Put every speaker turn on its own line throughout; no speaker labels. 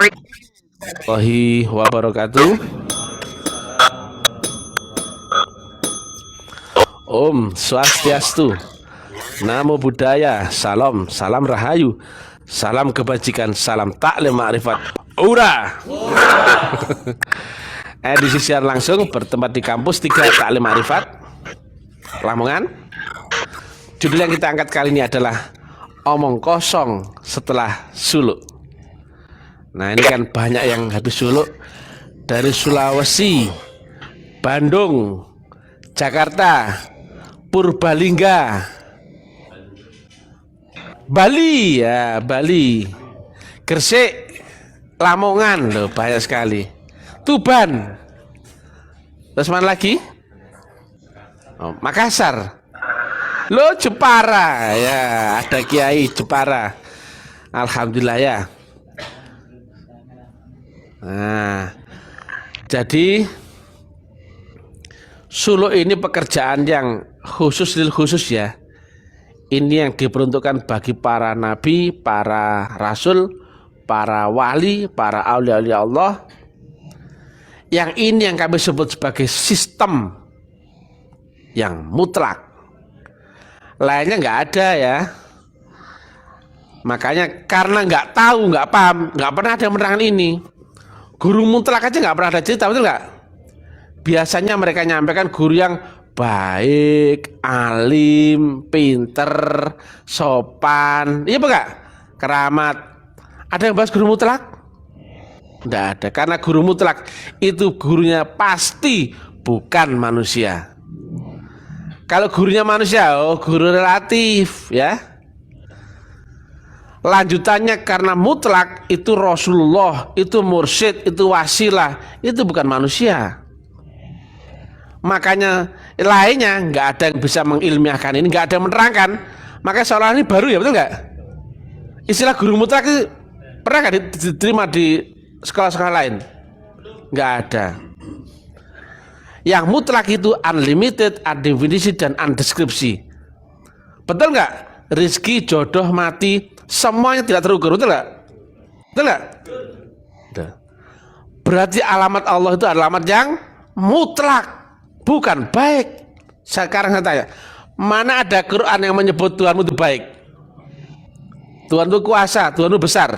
warahmatullahi wabarakatuh. Om Swastiastu, Namo Buddhaya, salam, salam rahayu, salam kebajikan, salam taklim ma'rifat. Ura. Edisi siar langsung bertempat di kampus 3 Taklim Ma'rifat Lamongan. Judul yang kita angkat kali ini adalah omong kosong setelah suluk. Nah, ini kan banyak yang habis suluk dari Sulawesi, Bandung, Jakarta, Purbalingga, Bali, ya Bali, Gresik, Lamongan, loh banyak sekali. Tuban, terus mana lagi? Oh, Makassar, lo Jepara, ya ada Kiai Jepara, alhamdulillah ya. Nah, jadi suluk ini pekerjaan yang khusus ya. Ini yang diperuntukkan bagi para nabi, para rasul, para wali, para aulia Allah. Yang ini yang kami sebut sebagai sistem yang mutlak. Lainnya nggak ada ya. Makanya karena nggak tahu, nggak paham, nggak pernah ada yang menerangkan ini. Guru mutlak aja nggak pernah ada cerita, betul nggak? Biasanya mereka nyampaikan guru yang baik, alim, pinter, sopan, iya enggak? Keramat. Ada yang bahas guru mutlak? Tidak ada, karena guru mutlak itu gurunya pasti bukan manusia. Kalau gurunya manusia, oh guru relatif ya. Lanjutannya karena mutlak itu Rasulullah, itu mursyid, itu wasilah, itu bukan manusia. Makanya lainnya nggak ada yang bisa mengilmiahkan ini, nggak ada yang menerangkan. Makanya seolah ini baru ya, betul nggak? Istilah guru mutlak itu pernah nggak diterima di sekolah-sekolah lain? Nggak ada. Yang mutlak itu unlimited, undefinisi, dan undeskripsi. Betul nggak? Rizki, jodoh, mati, semuanya tidak terukur, betul nggak? Betul nggak? Berarti alamat Allah itu adalah alamat yang mutlak, bukan baik. Sekarang saya tanya, mana ada Quran yang menyebut Tuhanmu itu baik? Tuhan itu kuasa, Tuhan itu besar.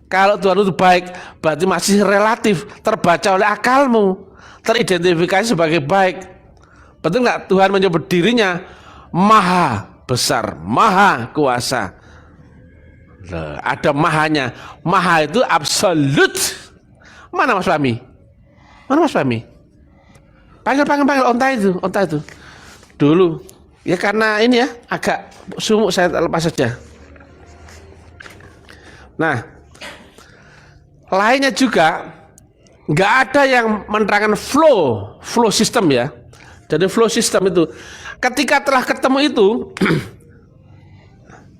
Kalau Tuhan itu baik, berarti masih relatif, terbaca oleh akalmu, teridentifikasi sebagai baik. Betul nggak? Tuhan menyebut dirinya maha besar, maha kuasa. Loh, ada mahanya. Maha itu absolut. Mana Mas Fahmi? Mana Mas Fahmi? Panggil onta itu. Dulu. Ya karena ini ya, agak sumuk, saya lepas saja. Nah, lainnya juga nggak ada yang menerangkan flow system ya. Jadi flow system itu ketika telah ketemu itu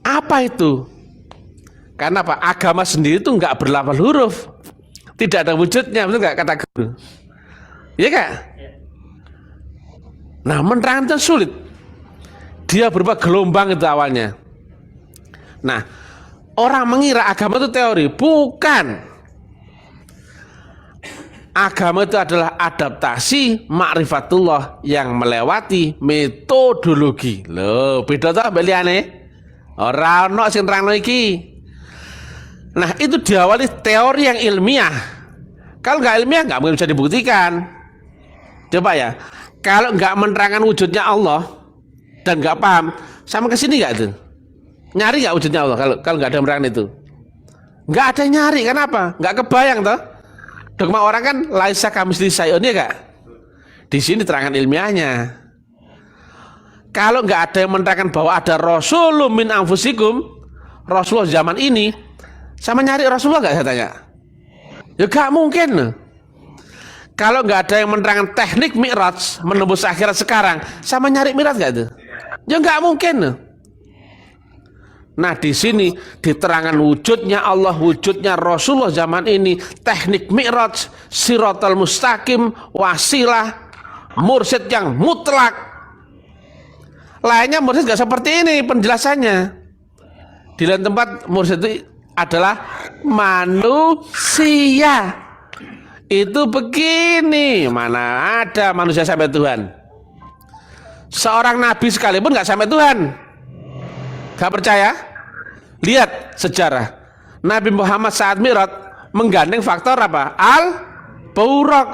apa itu? Karena apa? Agama sendiri itu nggak berlafal huruf, tidak ada wujudnya, betul nggak kata guru? Iya kak? Nah, menerangkan itu sulit. Dia berupa gelombang itu awalnya. Nah, orang mengira agama itu teori, bukan. Agama itu adalah adaptasi ma'rifatullah yang melewati metodologi. Loh, beda tuh beliane. Ora ono sing nerangno iki. Nah, itu diawali teori yang ilmiah. Kalau nggak ilmiah nggak mungkin bisa dibuktikan. Coba ya, kalau nggak menerangkan wujudnya Allah dan nggak paham, sama kesini nggak itu? Nyari nggak wujudnya Allah kalau nggak ada menerangkan itu? Nggak ada nyari, kenapa? Nggak kebayang toh? Dogma orang kan laisa kamitslihi syai'un ya kak. Di sini terangan ilmiahnya. Kalau nggak ada yang menerangkan bahwa ada Rasulun min anfusikum, Rasulullah zaman ini, sama nyari Rasulullah nggak saya tanya? Ya nggak mungkin. Kalau nggak ada yang menerangkan teknik Mi'raj menembus akhirat sekarang, sama nyari Mi'raj nggak itu? Ya nggak mungkin. Nah, di sini diterangkan wujudnya Allah, wujudnya Rasulullah zaman ini, teknik Mi'raj, Siratal Mustaqim, wasilah, mursyid yang mutlak. Lainnya mursyid nggak seperti ini penjelasannya. Di lain tempat mursyid itu adalah manusia. Itu begini, mana ada manusia sampai Tuhan. Seorang nabi sekalipun nggak sampai Tuhan. Gak percaya? Lihat sejarah. Nabi Muhammad saat Mi'raj menggandeng faktor apa? Al-Buraq.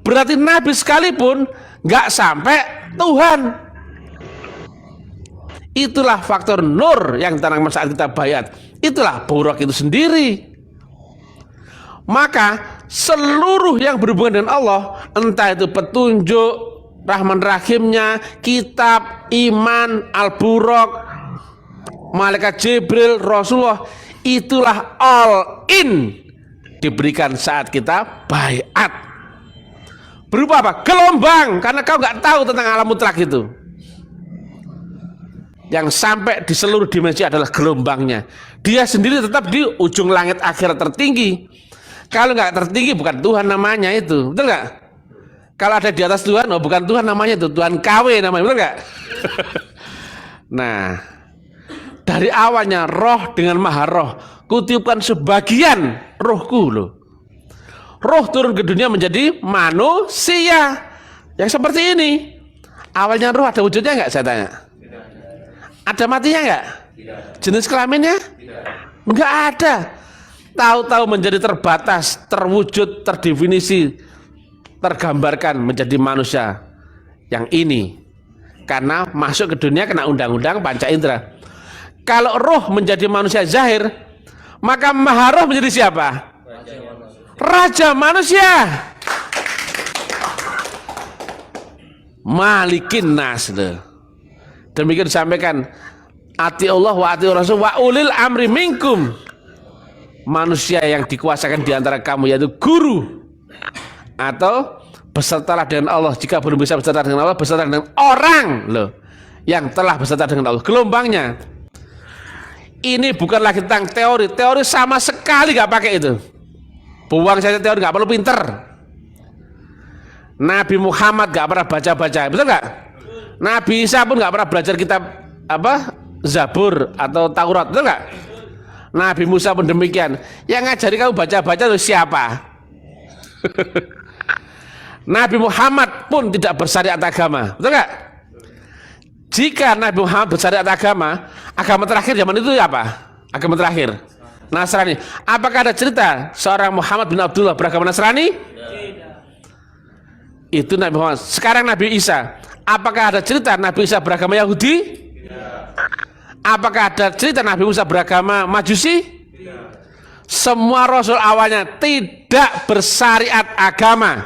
Berarti nabi sekalipun nggak sampai Tuhan. Itulah faktor nur yang ditanamkan saat kita bayat. Itulah Buraq itu sendiri. Maka seluruh yang berhubungan dengan Allah, entah itu petunjuk, Rahman Rahimnya, kitab, iman, Al-Buraq, malaikat Jibril, Rasulullah, itulah all in diberikan saat kita bayat. Berupa apa? Gelombang, karena kau nggak tahu tentang alam mutlak itu. Yang sampai di seluruh dimensi adalah gelombangnya. Dia sendiri tetap di ujung langit akhirat tertinggi. Kalau nggak tertinggi bukan Tuhan namanya itu, betul nggak? Kalau ada di atas Tuhan, oh bukan Tuhan namanya itu, Tuhan KW namanya, betul nggak? Nah, dari awalnya roh dengan maha roh, kutiupkan sebagian rohku loh. Roh turun ke dunia menjadi manusia yang seperti ini. Awalnya roh ada wujudnya nggak? Saya tanya. Ada matinya nggak? Jenis kelaminnya? Nggak ada. Tahu-tahu menjadi terbatas, terwujud, terdefinisi, tergambarkan menjadi manusia yang ini. Karena masuk ke dunia kena undang-undang panca indera. Kalau roh menjadi manusia zahir, maka maha roh menjadi siapa? Raja manusia. Malikin nas. Demikian disampaikan, ati Allah wa ati Rasul wa ulil amri minkum. Manusia yang dikuasakan di antara kamu yaitu guru, atau besertalah dengan Allah. Jika belum bisa beserta dengan Allah, beserta dengan orang loh yang telah beserta dengan Allah. Gelombangnya ini bukan lagi tentang teori. Teori sama sekali gak pakai itu. Buang saja teori, gak perlu pinter. Nabi Muhammad gak pernah baca-baca, betul gak? Nabi Isa pun gak pernah belajar kitab apa? Zabur atau Taurat, betul gak? Nabi Musa pun demikian. Yang ngajari kamu baca-baca itu siapa? Nabi Muhammad pun tidak bersyariat agama, betul gak? Jika Nabi Muhammad bersyariat agama, agama terakhir zaman itu apa? Agama terakhir Nasrani. Apakah ada cerita seorang Muhammad bin Abdullah beragama Nasrani? Itu Nabi Muhammad. Sekarang Nabi Isa, apakah ada cerita Nabi Isa beragama Yahudi? Apakah ada cerita Nabi Musa beragama Majusi? Semua rasul awalnya tidak bersyariat agama.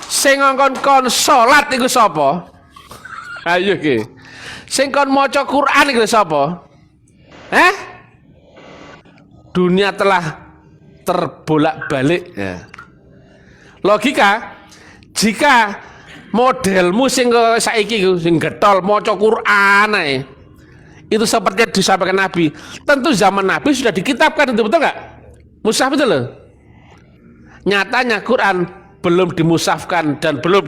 Sing ngongkon salat iku sapa? Ayo ki. Sing kon maca Quran iku sapa? Dunia telah terbolak-balik ya. Logika, jika modelmu sing saiki sing getol maca Quran ae, itu seperti yang disampaikan Nabi. Tentu zaman Nabi sudah dikitabkan itu, betul nggak? Mushaf itu loh. Nyatanya Quran belum dimusafkan dan belum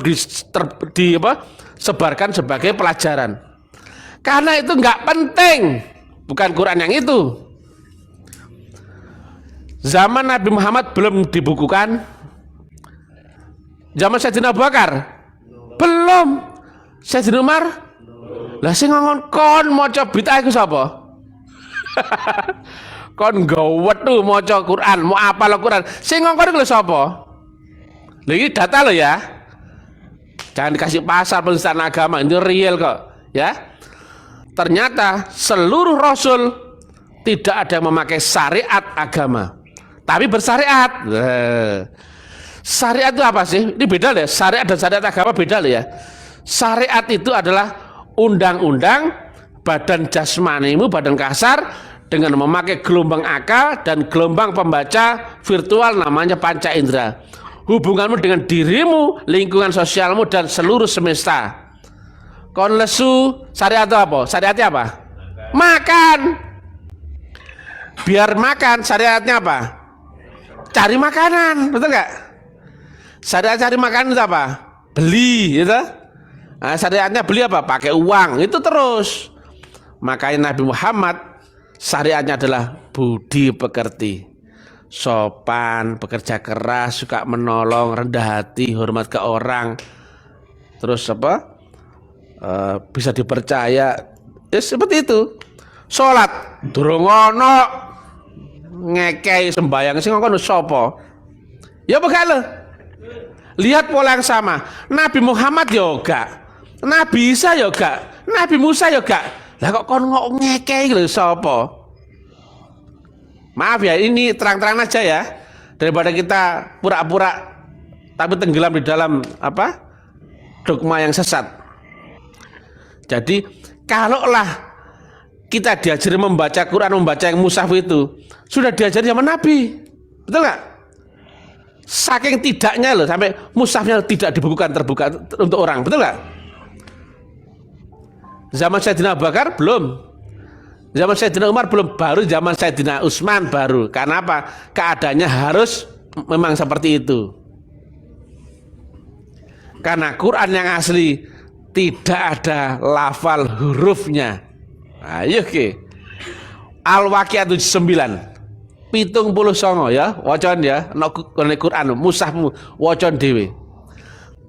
disebarkan sebagai pelajaran. Karena itu nggak penting, bukan Quran yang itu. Zaman Nabi Muhammad belum dibukukan. Zaman Sayyidina Abu Bakar belum. Sayyidina Umar lah sing ngomong kon maca bid'ah iku sapa? Kon gawet tuh maca Quran, mau apal Quran. Sing ngongkon iku lho sapa? Lha iki data lo ya. Jangan dikasih pasar penistaan agama, ini real kok, ya. Ternyata seluruh rasul tidak ada yang memakai syariat agama, tapi bersyariat. Syariat itu apa sih? Ini beda deh. Syariat dan syariat agama beda loh ya. Syariat itu adalah undang-undang badan jasmanimu, badan kasar, dengan memakai gelombang akal dan gelombang pembaca virtual namanya panca indera. Hubunganmu dengan dirimu, lingkungan sosialmu, dan seluruh semesta. Kon lesu, syariat itu apa? Syariatnya apa? Makan. Biar makan, syariatnya apa? Cari makanan, betul nggak? Syariat cari makanan itu apa? Beli, gitu. Nah, syariatnya beli apa? Pakai uang, itu terus. Makanya Nabi Muhammad syariatnya adalah budi pekerti, sopan, bekerja keras, suka menolong, rendah hati, hormat ke orang, terus apa? Bisa dipercaya. Ya seperti itu. Salat durung ono ngekei sembayang sing ngono sapa? Ya begal. Lihat pola yang sama. Nabi Muhammad ya gak, Nabi Isa ya gak, Nabi Musa ya gak. Lah kok kon ngekei lho sapa? Maaf ya, ini terang-terang aja ya. Daripada kita pura-pura tapi tenggelam di dalam apa? Dogma yang sesat. Jadi, kalaulah kita diajari membaca Quran, membaca yang mushaf itu, sudah diajari sama Nabi. Betul nggak? Saking tidaknya loh, sampai mushafnya tidak dibukukan terbuka untuk orang. Betul nggak? Zaman Sayyidina Abu Bakar belum, zaman Sayyidina Umar belum, baru zaman Sayyidina Utsman baru. Karena apa? Keadaannya harus memang seperti itu. Karena Quran yang asli tidak ada lafal hurufnya. Ayo ke Al-Waqiah 79 79 ya, wacan ya, Quran mushafmu wacan dewe.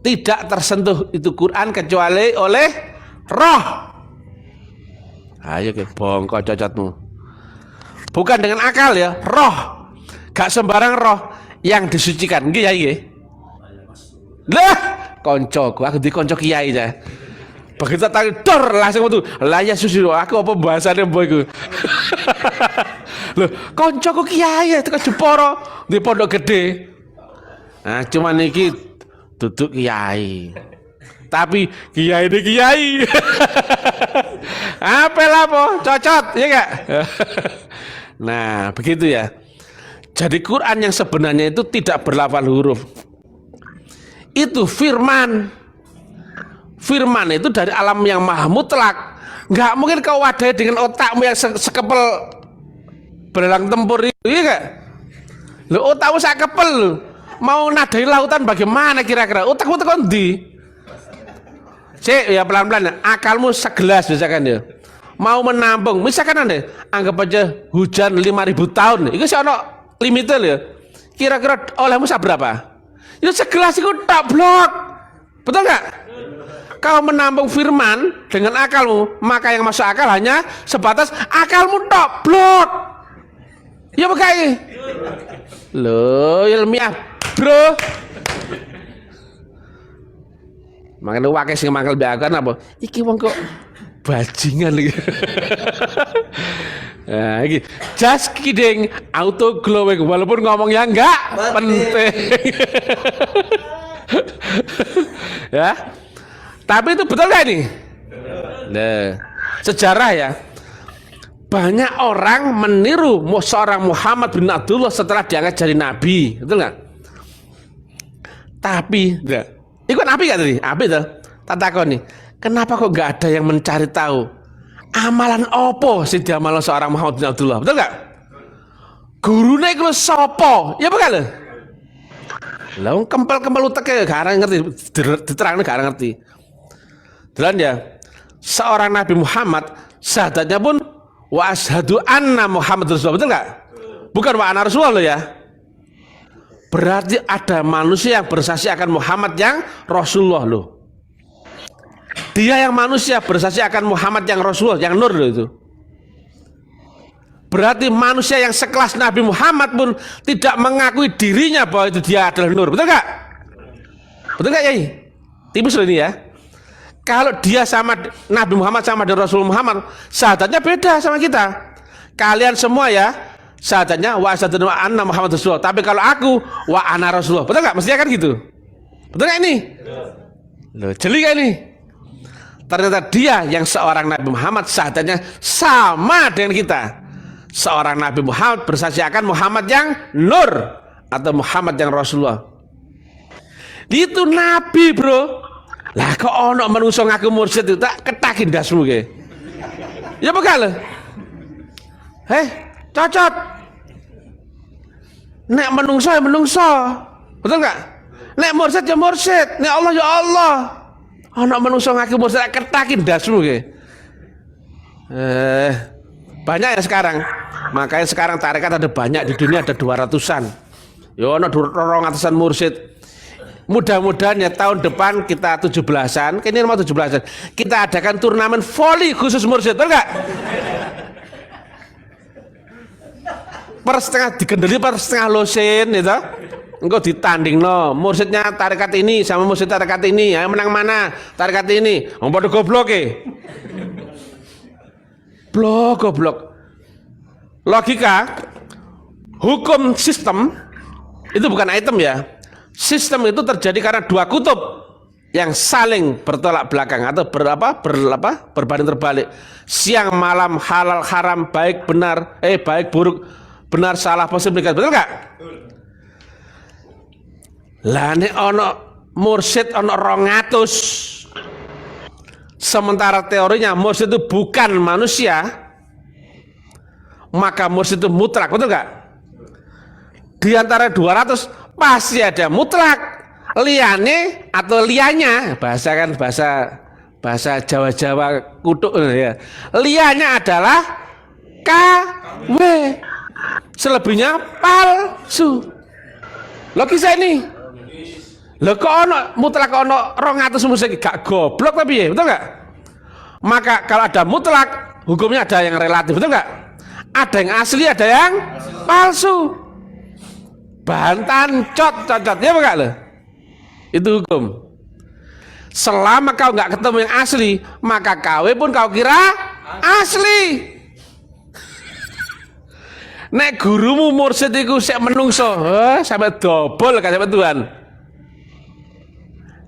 Tidak tersentuh itu Quran kecuali oleh roh. Ayo ke bongko cocotmu. Bukan dengan akal ya, roh. Gak sembarang roh yang disucikan. Nggih ya nggih. Lah, koncoku, aku di konco kiai aja. Begitu tadi dor langsung metu. Lah ya susu aku apa bahasane mbok iku. Loh, koncoku kiai itu kan Jepara di pondok gede. Nah, cuman iki duduk kiai. Tapi kiai ini kiai. Apa lah po, cocot ya gak? Nah, begitu ya. Jadi Quran yang sebenarnya itu tidak berlafal huruf. Itu firman. Firman itu dari alam yang maha mutlak. Nggak mungkin kau wadai dengan otakmu yang sekepel belalang tempur itu, iya gak? Lo otakmu sekepel lo. Mau nadai lautan bagaimana kira-kira? Otakmu tekan di. Cek ya pelan-pelan. Akalmu segelas misalkan ya. Mau menampung, misalkan anda anggap aja hujan 5.000 tahun. Itu sih ono limitnya ya. Kira-kira olehmu berapa? Ya segelas itu tak blok. Betul nggak? Kau menampung firman dengan akalmu, maka yang masuk akal hanya sebatas akalmu tok blok. Ya bekai. Loh, ilmiah, bro. Makanya wakai sing mangkel mbek akan apa? Iki wong kok bajingan lagi. Nah, iki just kidding, auto glowing walaupun ngomongnya enggak penting. Ya. Tapi itu betul gak nih? Nah, sejarah ya. Banyak orang meniru seorang Muhammad bin Abdullah setelah diangkat jadi nabi, betul nggak? Tapi, ikut nabi gak tadi? Nabi tuh, tak takon nih. Kenapa kok nggak ada yang mencari tahu amalan opo sih diamalan seorang Muhammad bin Abdullah, betul nggak? Gurunya itu sopo, ya betul? Lalu kempel-kempel uteknya gak ngerti, diterangnya gak ngerti. Dan ya, seorang Nabi Muhammad syahadatnya pun wa asyhadu anna Muhammad Rasulullah, betul nggak? Bukan wa anna Rasulullah loh ya. Berarti ada manusia yang bersaksi akan Muhammad yang Rasulullah loh. Dia yang manusia bersaksi akan Muhammad yang Rasulullah, yang nur loh itu. Berarti manusia yang sekelas Nabi Muhammad pun tidak mengakui dirinya bahwa itu dia adalah nur, betul nggak? Betul nggak ya? Tipis loh ini ya. Kalau dia sama Nabi Muhammad sama dengan Rasul Muhammad, syahadatnya beda sama kita. Kalian semua ya, syahadatnya wa asyhadu anna Muhammad Rasulullah. Tapi kalau aku wa ana Rasulullah, betul nggak? Mestinya kan gitu. Betul nggak ini? Loh, jeli kan ini? Ternyata dia yang seorang Nabi Muhammad syahadatnya sama dengan kita. Seorang Nabi Muhammad bersaksi akan Muhammad yang nur atau Muhammad yang Rasulullah. Itu Nabi, bro. Lah kok ono menungso ngaku mursyid itu tak ketakin dasmu ke. Ya bakal. Cocot. Nek menungso ya menungso. Betul enggak? Nek mursyid ya mursyid, nek Allah ya Allah. Ono menungso ngaku mursyid tak ketakin dasmu ke. Banyak ya sekarang Makanya sekarang tarekat ada banyak di dunia, ada 200-an. Ya ono 200-an mursyid. Mudah-mudahan ya tahun depan kita 17-an, kayaknya mau 17-an. Kita adakan turnamen voli khusus mursyid, betul enggak? Per setengah digendeli per setengah losen gitu. Engkau ditanding no, mursyidnya tarekat ini sama mursyid tarekat ini, ya menang mana? Tarekat ini. Wong padha goblok goblok. Logika, hukum sistem itu bukan item ya. Sistem itu terjadi karena dua kutub yang saling bertolak belakang atau berbanding terbalik. Siang malam, halal haram, baik benar, baik buruk, benar salah positif negatif, betul nggak? Lah nek ono mursyid ono 200. Sementara teorinya mursyid itu bukan manusia, maka mursyid itu mutlak, betul nggak? Di antara 200 pasti ada mutlak, liane atau lianya, bahasa Jawa-Jawa kutuk ya. Lianya adalah KW, selebihnya palsu. Logis ini. Lho kok ono mutlak ono 200 musik gak goblok tapi ya, betul nggak? Maka kalau ada mutlak, hukumnya ada yang relatif, betul nggak? Ada yang asli, ada yang palsu. Bantan cocot ya enggak lo? Itu hukum. Selama kau nggak ketemu yang asli, maka KW pun kau kira asli. Nek gurumu mursyid iku sik menungso, sampai dobol kan sampai Tuhan.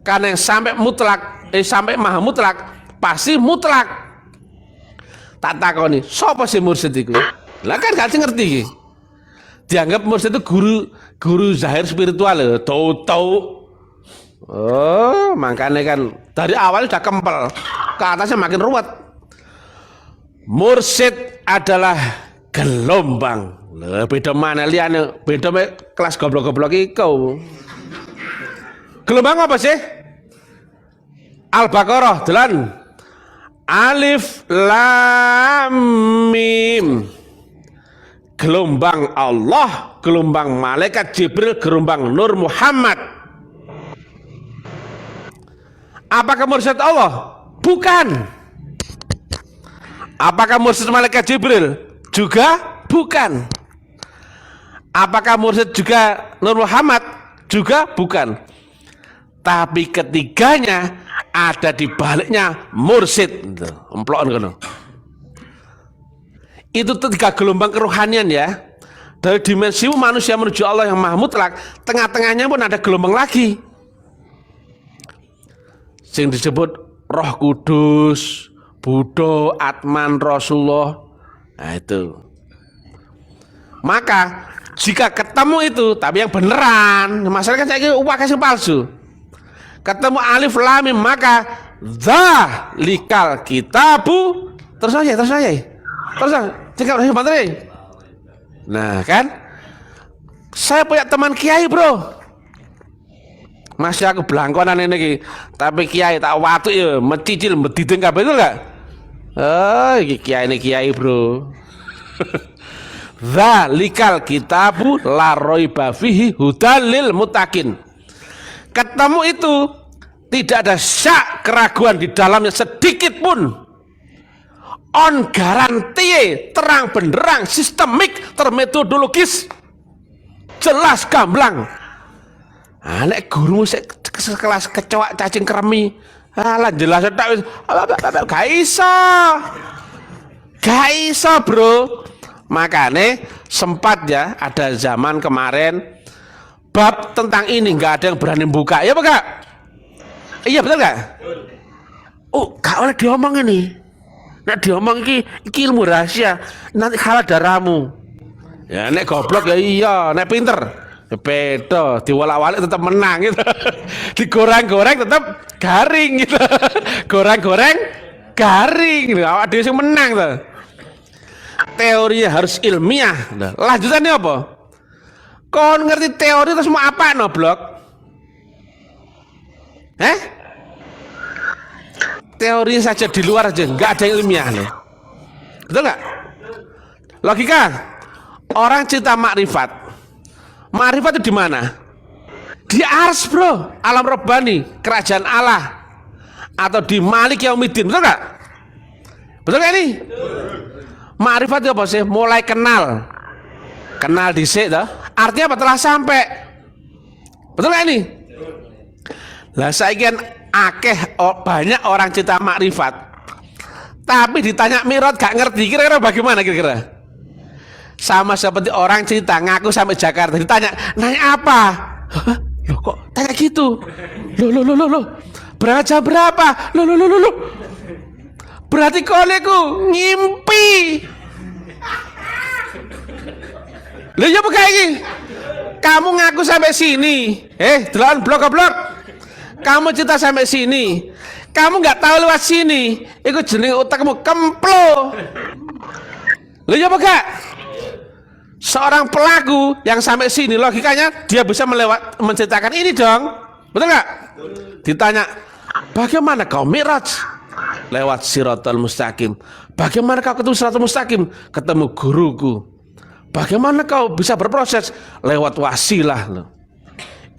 Karena yang sampai mutlak, sampai maha mutlak, pasti mutlak. Tak takoni, sapa sih mursyid iku? Lah kan gak ngerti iki. Dianggap mursyid itu guru zahir spiritual loh, tahu-tahu. Oh, makanya kan dari awal udah kempel, ke atasnya makin ruwet. Mursyid adalah gelombang. Loh, beda mana liane? Beda kelas goblok-goblok iku. Gelombang apa sih? Al-Baqarah jalan. Alif Lam Mim. Gelombang Allah, gelombang malaikat Jibril, gelombang Nur Muhammad. Apakah mursyid Allah? Bukan. Apakah mursyid malaikat Jibril? Juga bukan. Apakah mursyid juga Nur Muhammad? Juga bukan. Tapi ketiganya ada di baliknya mursyid. Emplok ngono. Itu tiga gelombang kerohanian ya. Dari dimensi manusia menuju Allah yang maha mutlak, tengah-tengahnya pun ada gelombang lagi. Yang disebut Roh Kudus, Buddha, Atman, Rasulullah. Nah itu. Maka jika ketemu itu, tapi yang beneran, masalahnya kan saya kasih palsu. Ketemu alif lam mim, maka dzalikal kitabu terus aja. Tinggal bantuin. Nah kan, saya punya teman kiai bro, masih aku belangkonan ini, tapi kiai tak waktu ya, mencicil, medideng kabeh itu enggak? Oh, ini kiai bro. Dzalikal kitabu la raiba fihi hudal lil muttaqin. Ketemu itu tidak ada syak keraguan di dalamnya sedikit pun. On garanti, terang benderang, sistemik, termetodologis, jelas gamblang. Nek gurumu sekelas kecoak cacing keremi, alah jelas tak gak iso bro. Makanya sempat ya ada zaman kemarin bab tentang ini nggak ada yang berani buka, ya Pak? Iya betul nggak? Oh, gak oleh diomong ini. Nek diomong iki ilmu rahasia, nanti kalah darahmu. Ya nek goblok ya iya, nek pinter ya beda, diwalak-walik tetap menang gitu. Digoreng-goreng tetap garing gitu. Goreng-goreng garing gitu. Awak dhewe sing menang tuh. Teorinya harus ilmiah. Nah, lanjutannya apa? Kon ngerti teori terus mau apa no blok? Teori saja di luar aja, nggak ada ilmiah nih. Betul nggak? Logika. Orang cinta makrifat. Makrifat itu di mana? Di ars, bro, alam robbani, kerajaan Allah, atau di Malik Yaumiddin, betul nggak? Betul nggak ini? Makrifat itu apa sih? Mulai kenal dhisik toh. Artinya apa? Telah sampai. Betul nggak ini? Lah saiki akeh banyak orang cinta makrifat, tapi ditanya Mi'raj gak ngerti. Kira-kira bagaimana kira-kira? Sama seperti orang cerita ngaku sampai Jakarta, ditanya nanya apa? Loh kok tanya gitu? Loh. Berangkat jam berapa? Loh. Berarti koleku ngimpi. Loh ya apa kayak gini? Kamu ngaku sampai sini. Delan blok. Kamu cerita sampai sini. Kamu nggak tahu lewat sini. Itu jenenge otakmu kemplo. Loh ya apa gak? Seorang pelaku yang sampai sini logikanya dia bisa menceritakan ini dong, betul nggak? Ditanya, bagaimana kau Mi'raj? Lewat Siratal Mustaqim. Bagaimana kau ketemu Siratal Mustaqim? Ketemu guruku. Bagaimana kau bisa berproses? Lewat wasilah loh.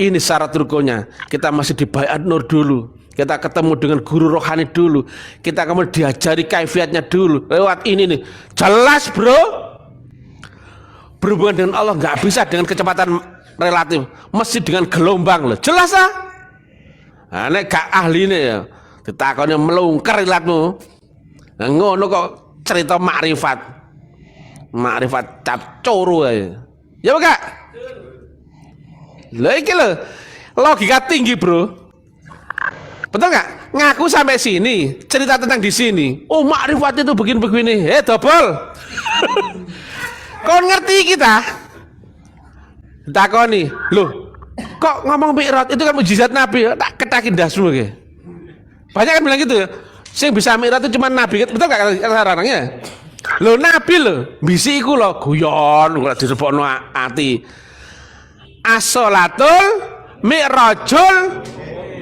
Ini syarat rukunnya. Kita masih di Baiat Nur dulu. Kita ketemu dengan guru rohani dulu. Kita kemudian diajari kaifiatnya dulu. Lewat ini nih. Jelas bro. Berhubungan dengan Allah nggak bisa dengan kecepatan relatif, mesti dengan gelombang loh. Jelas lah. Nah, nek gak ahli nih ya, ditakoni melungker ilatmu. Nah, ngono kok cerita makrifat cap coro aja. Ya enggak? Lah iki lho, logika tinggi bro. Betul nggak? Ngaku sampai sini, cerita tentang di sini. Oh makrifat itu begini. Double. Kau ngerti kita? Takoni, loh, kok ngomong Mi'raj itu kan mujizat Nabi? Tak ketakin dasmu ke. Banyak kan bilang gitu ya. Sing bisa Mi'raj itu cuma Nabi, betul gak orang-orangnya? Loh Nabi loh, bisi iku loh, guyon, ora disebutno ati. As-sholatul mi'rajul.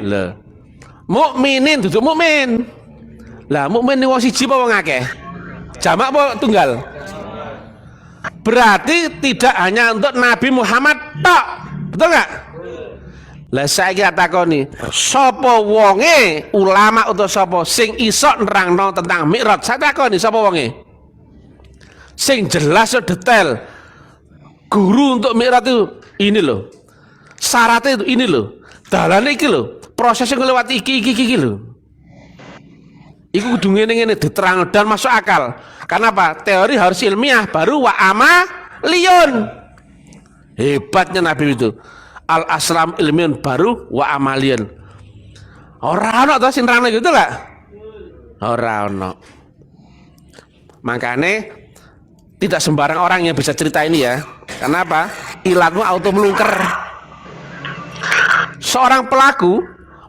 Loh. Mukminin duduk mukmin. Lah mukmin wong siji apa wong akeh? Jamak apa tunggal? Berarti tidak hanya untuk Nabi Muhammad tok, betul nggak? Lah saiki takoni, sapa wonge ulama utawa sapa sing iso nerangno tentang Mi'raj? Saya takoni sapa wonge? Sing jelas detail. Guru untuk Mi'raj itu ini loh. Syaratnya itu ini loh. Dalane iki loh. Prosesnya ngelewati iki loh. Iku kudu ngene diterang dan masuk akal. Karena apa? Teori harus ilmiah baru wa amaliyun. Hebatnya Nabi itu. Al aslam ilmiun baru wa amaliyun. Ora ono to sing nerangno gitu lah. Ora ono. Makane tidak sembarang orang yang bisa cerita ini ya. Karena apa? Ilatmu auto melungker. Seorang pelaku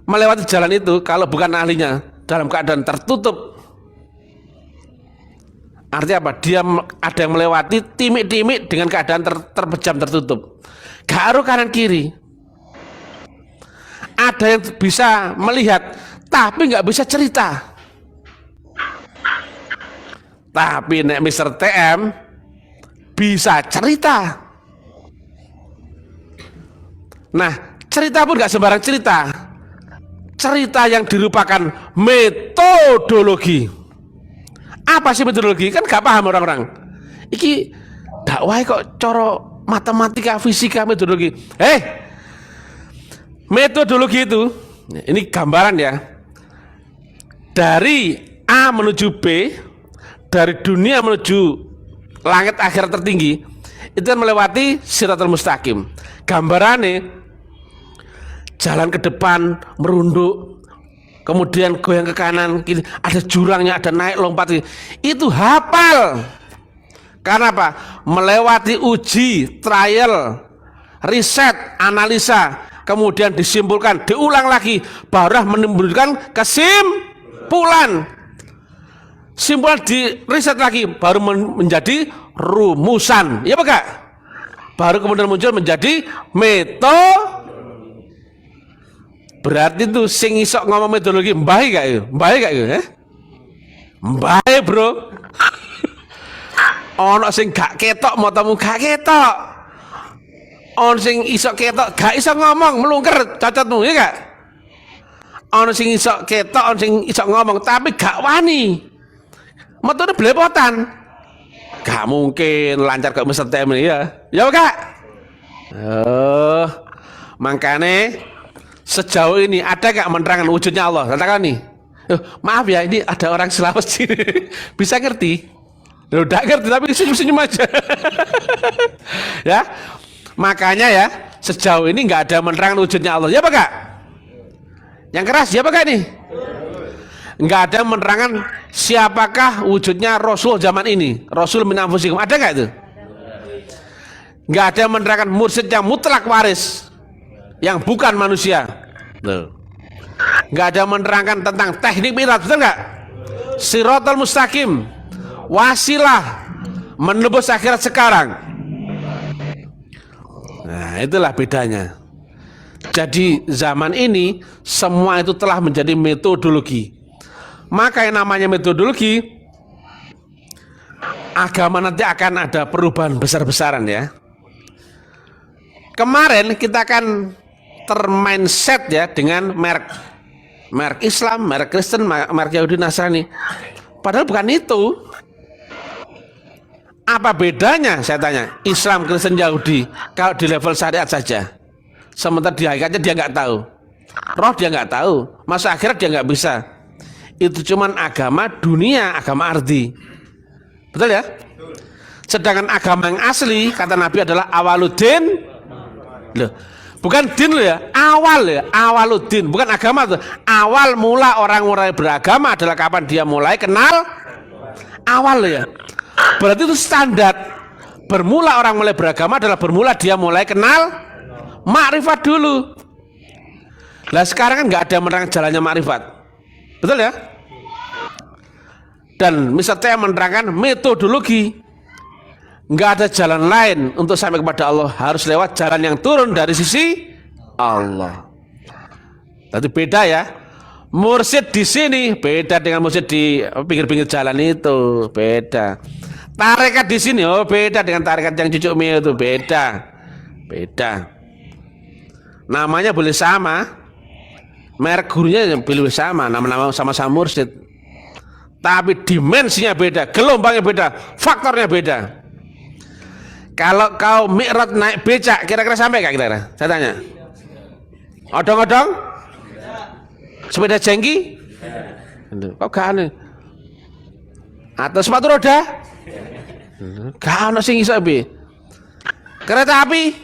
melewati jalan itu kalau bukan ahlinya dalam keadaan tertutup. Artinya apa? Dia ada yang melewati timik-timik dengan keadaan terpejam tertutup. Gak aruh kanan kiri. Ada yang bisa melihat tapi nggak bisa cerita. Tapi nek Mr. TM bisa cerita. Nah, cerita pun nggak sembarang cerita. Cerita yang dirupakan metodologi. Apa sih metodologi? Kan gak paham orang-orang. Iki dakwah kok coro matematika, fisika, metodologi. Metodologi itu, ini gambaran ya. Dari A menuju B, dari dunia menuju langit akhirat tertinggi, itu kan melewati Siratal Mustaqim. Gambarannya jalan ke depan merunduk, kemudian goyang ke kanan kiri, ada jurangnya, ada naik lompat, itu hafal. Karena apa? Melewati uji, trial, riset, analisa, kemudian disimpulkan, diulang lagi, baru menimbulkan kesimpulan. Simpulan di riset lagi, baru menjadi rumusan. Ya Pak? Baru kemudian muncul menjadi metode. Berarti tuh sing isok ngomong metodologi mbahe gak itu? Mbahe gak itu? Mbahe bro. Ono sing gak ketok matamu gak ketok. Ono sing iso ketok gak iso ngomong melungker cacatmu ya gak? Ono sing iso ketok, ono sing iso ngomong tapi gak wani. Metune belepotan. Gak mungkin lancar kok Mr. TM ini ya. Ya Kak. Makanya sejauh ini ada gak menerangkan wujudnya Allah? Katakan nih. Maaf ya, ini ada orang Sulawesi bisa ngerti. Udah ngerti tapi senyum-senyum aja. Ya. Makanya ya, sejauh ini nggak ada menerangkan wujudnya Allah. Ya Pak Kak? Yang keras ya Pak Kak nih? Nggak ada menerangkan siapakah wujudnya Rasul zaman ini. Rasul min anfusikum. Ada nggak itu? Nggak ada menerangkan mursyid yang mutlak waris, yang bukan manusia. Nggak ada menerangkan tentang teknik mi'raj, betul nggak? Siratal mustaqim, wasilah menebus akhirat sekarang. Nah, itulah bedanya. Jadi zaman ini semua itu telah menjadi metodologi. Maka yang namanya metodologi, agama nanti akan ada perubahan besar-besaran ya. Kemarin kita kan termindset ya dengan merek Islam, merek Kristen, merek Yahudi Nasrani. Padahal bukan itu. Apa bedanya saya tanya? Islam, Kristen, Yahudi kalau di level syariat saja. Sementara di hakikatnya dia nggak tahu. Roh dia nggak tahu. Masa akhirat dia nggak bisa. Itu cuman agama dunia, agama ardi. Betul ya? Sedangkan agama yang asli kata Nabi adalah awaluddin. Loh, bukan din loh ya, awal ya, awaluddin, bukan agama tuh. Awal mula orang mulai beragama adalah kapan dia mulai kenal awal loh ya. Berarti itu standar. Bermula orang mulai beragama adalah bermula dia mulai kenal makrifat dulu. Lah sekarang kan nggak ada menerangkan jalannya makrifat. Betul ya? Dan misalnya menerangkan metodologi. Nggak ada jalan lain untuk sampai kepada Allah, harus lewat jalan yang turun dari sisi Allah. Tapi beda ya. Mursyid di sini beda dengan mursyid di pinggir-pinggir jalan itu, beda. Tarekat di sini beda dengan tarekat yang cucuk mie itu, beda. Beda. Namanya boleh sama, merek gurunya boleh sama, nama-nama sama-sama mursyid. Tapi dimensinya beda, gelombangnya beda, faktornya beda. Kalau kau mi'raj naik becak, kira-kira sampai gak kira-kira? Saya tanya. Odong-odong? Sepeda jengki? Kok gak aneh? Atau sepatu roda? Gak ada sing iso bi. Kereta api?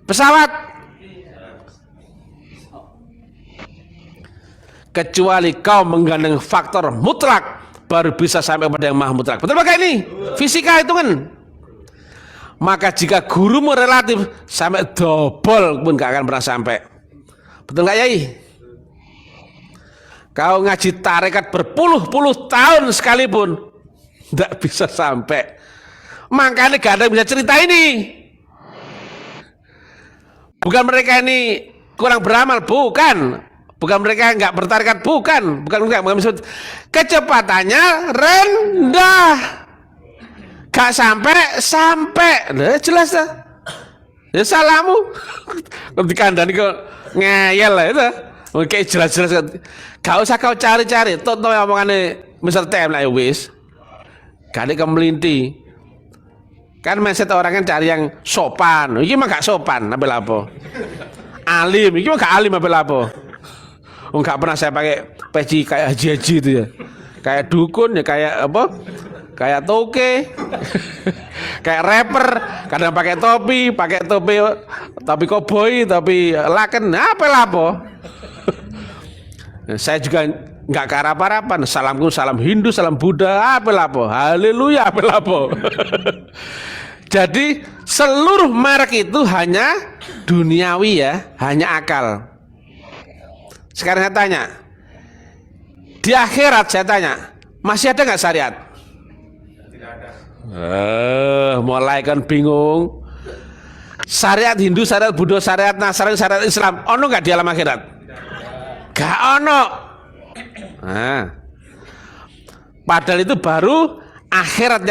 Pesawat? Kecuali kau menggandeng faktor mutlak, baru bisa sampai pada yang maha mutlak. Betul pakai ini? Fisika itu kan. Maka jika gurumu relatif, sampai double pun gak akan pernah sampai. Betul gak Yai? Kau ngaji tarekat berpuluh-puluh tahun sekalipun gak bisa sampai. Makanya gak ada yang bisa cerita ini. Bukan mereka ini kurang beramal, bukan. Bukan mereka nggak bertarekat, bukan. Bukan kecepatannya rendah. Gak sampai, nah, jelas dah. Ya salamu. Kalau dikandani kok ngeyel lah itu. Oke jelas-jelas. Gak usah kau cari-cari. Tonton omongannya Mr. TM lah ya wis. Gak ada kemelinti. Kan mindset orang kan cari yang sopan. Ini mah gak sopan, apa-apa. Alim, ini mah gak alim apa-apa. Enggak pernah saya pakai peci kayak haji-haji itu ya. Kayak dukun ya, kayak apa? Kayak toke, kayak rapper, kadang pakai topi koboi, topi laken, apa? Saya juga nggak karap-harapan. Salamku salam Hindu, salam Buddha, apa? Haleluya, apa? Jadi seluruh merek itu hanya duniawi ya, hanya akal. Sekarang saya tanya, di akhirat saya tanya, masih ada nggak syariat? Mulai kan bingung. Syariat Hindu, syariat Buddha, syariat Nasrani, syariat Islam, ono nggak di alam akhirat? Gak ono. Nah, padahal itu baru akhirat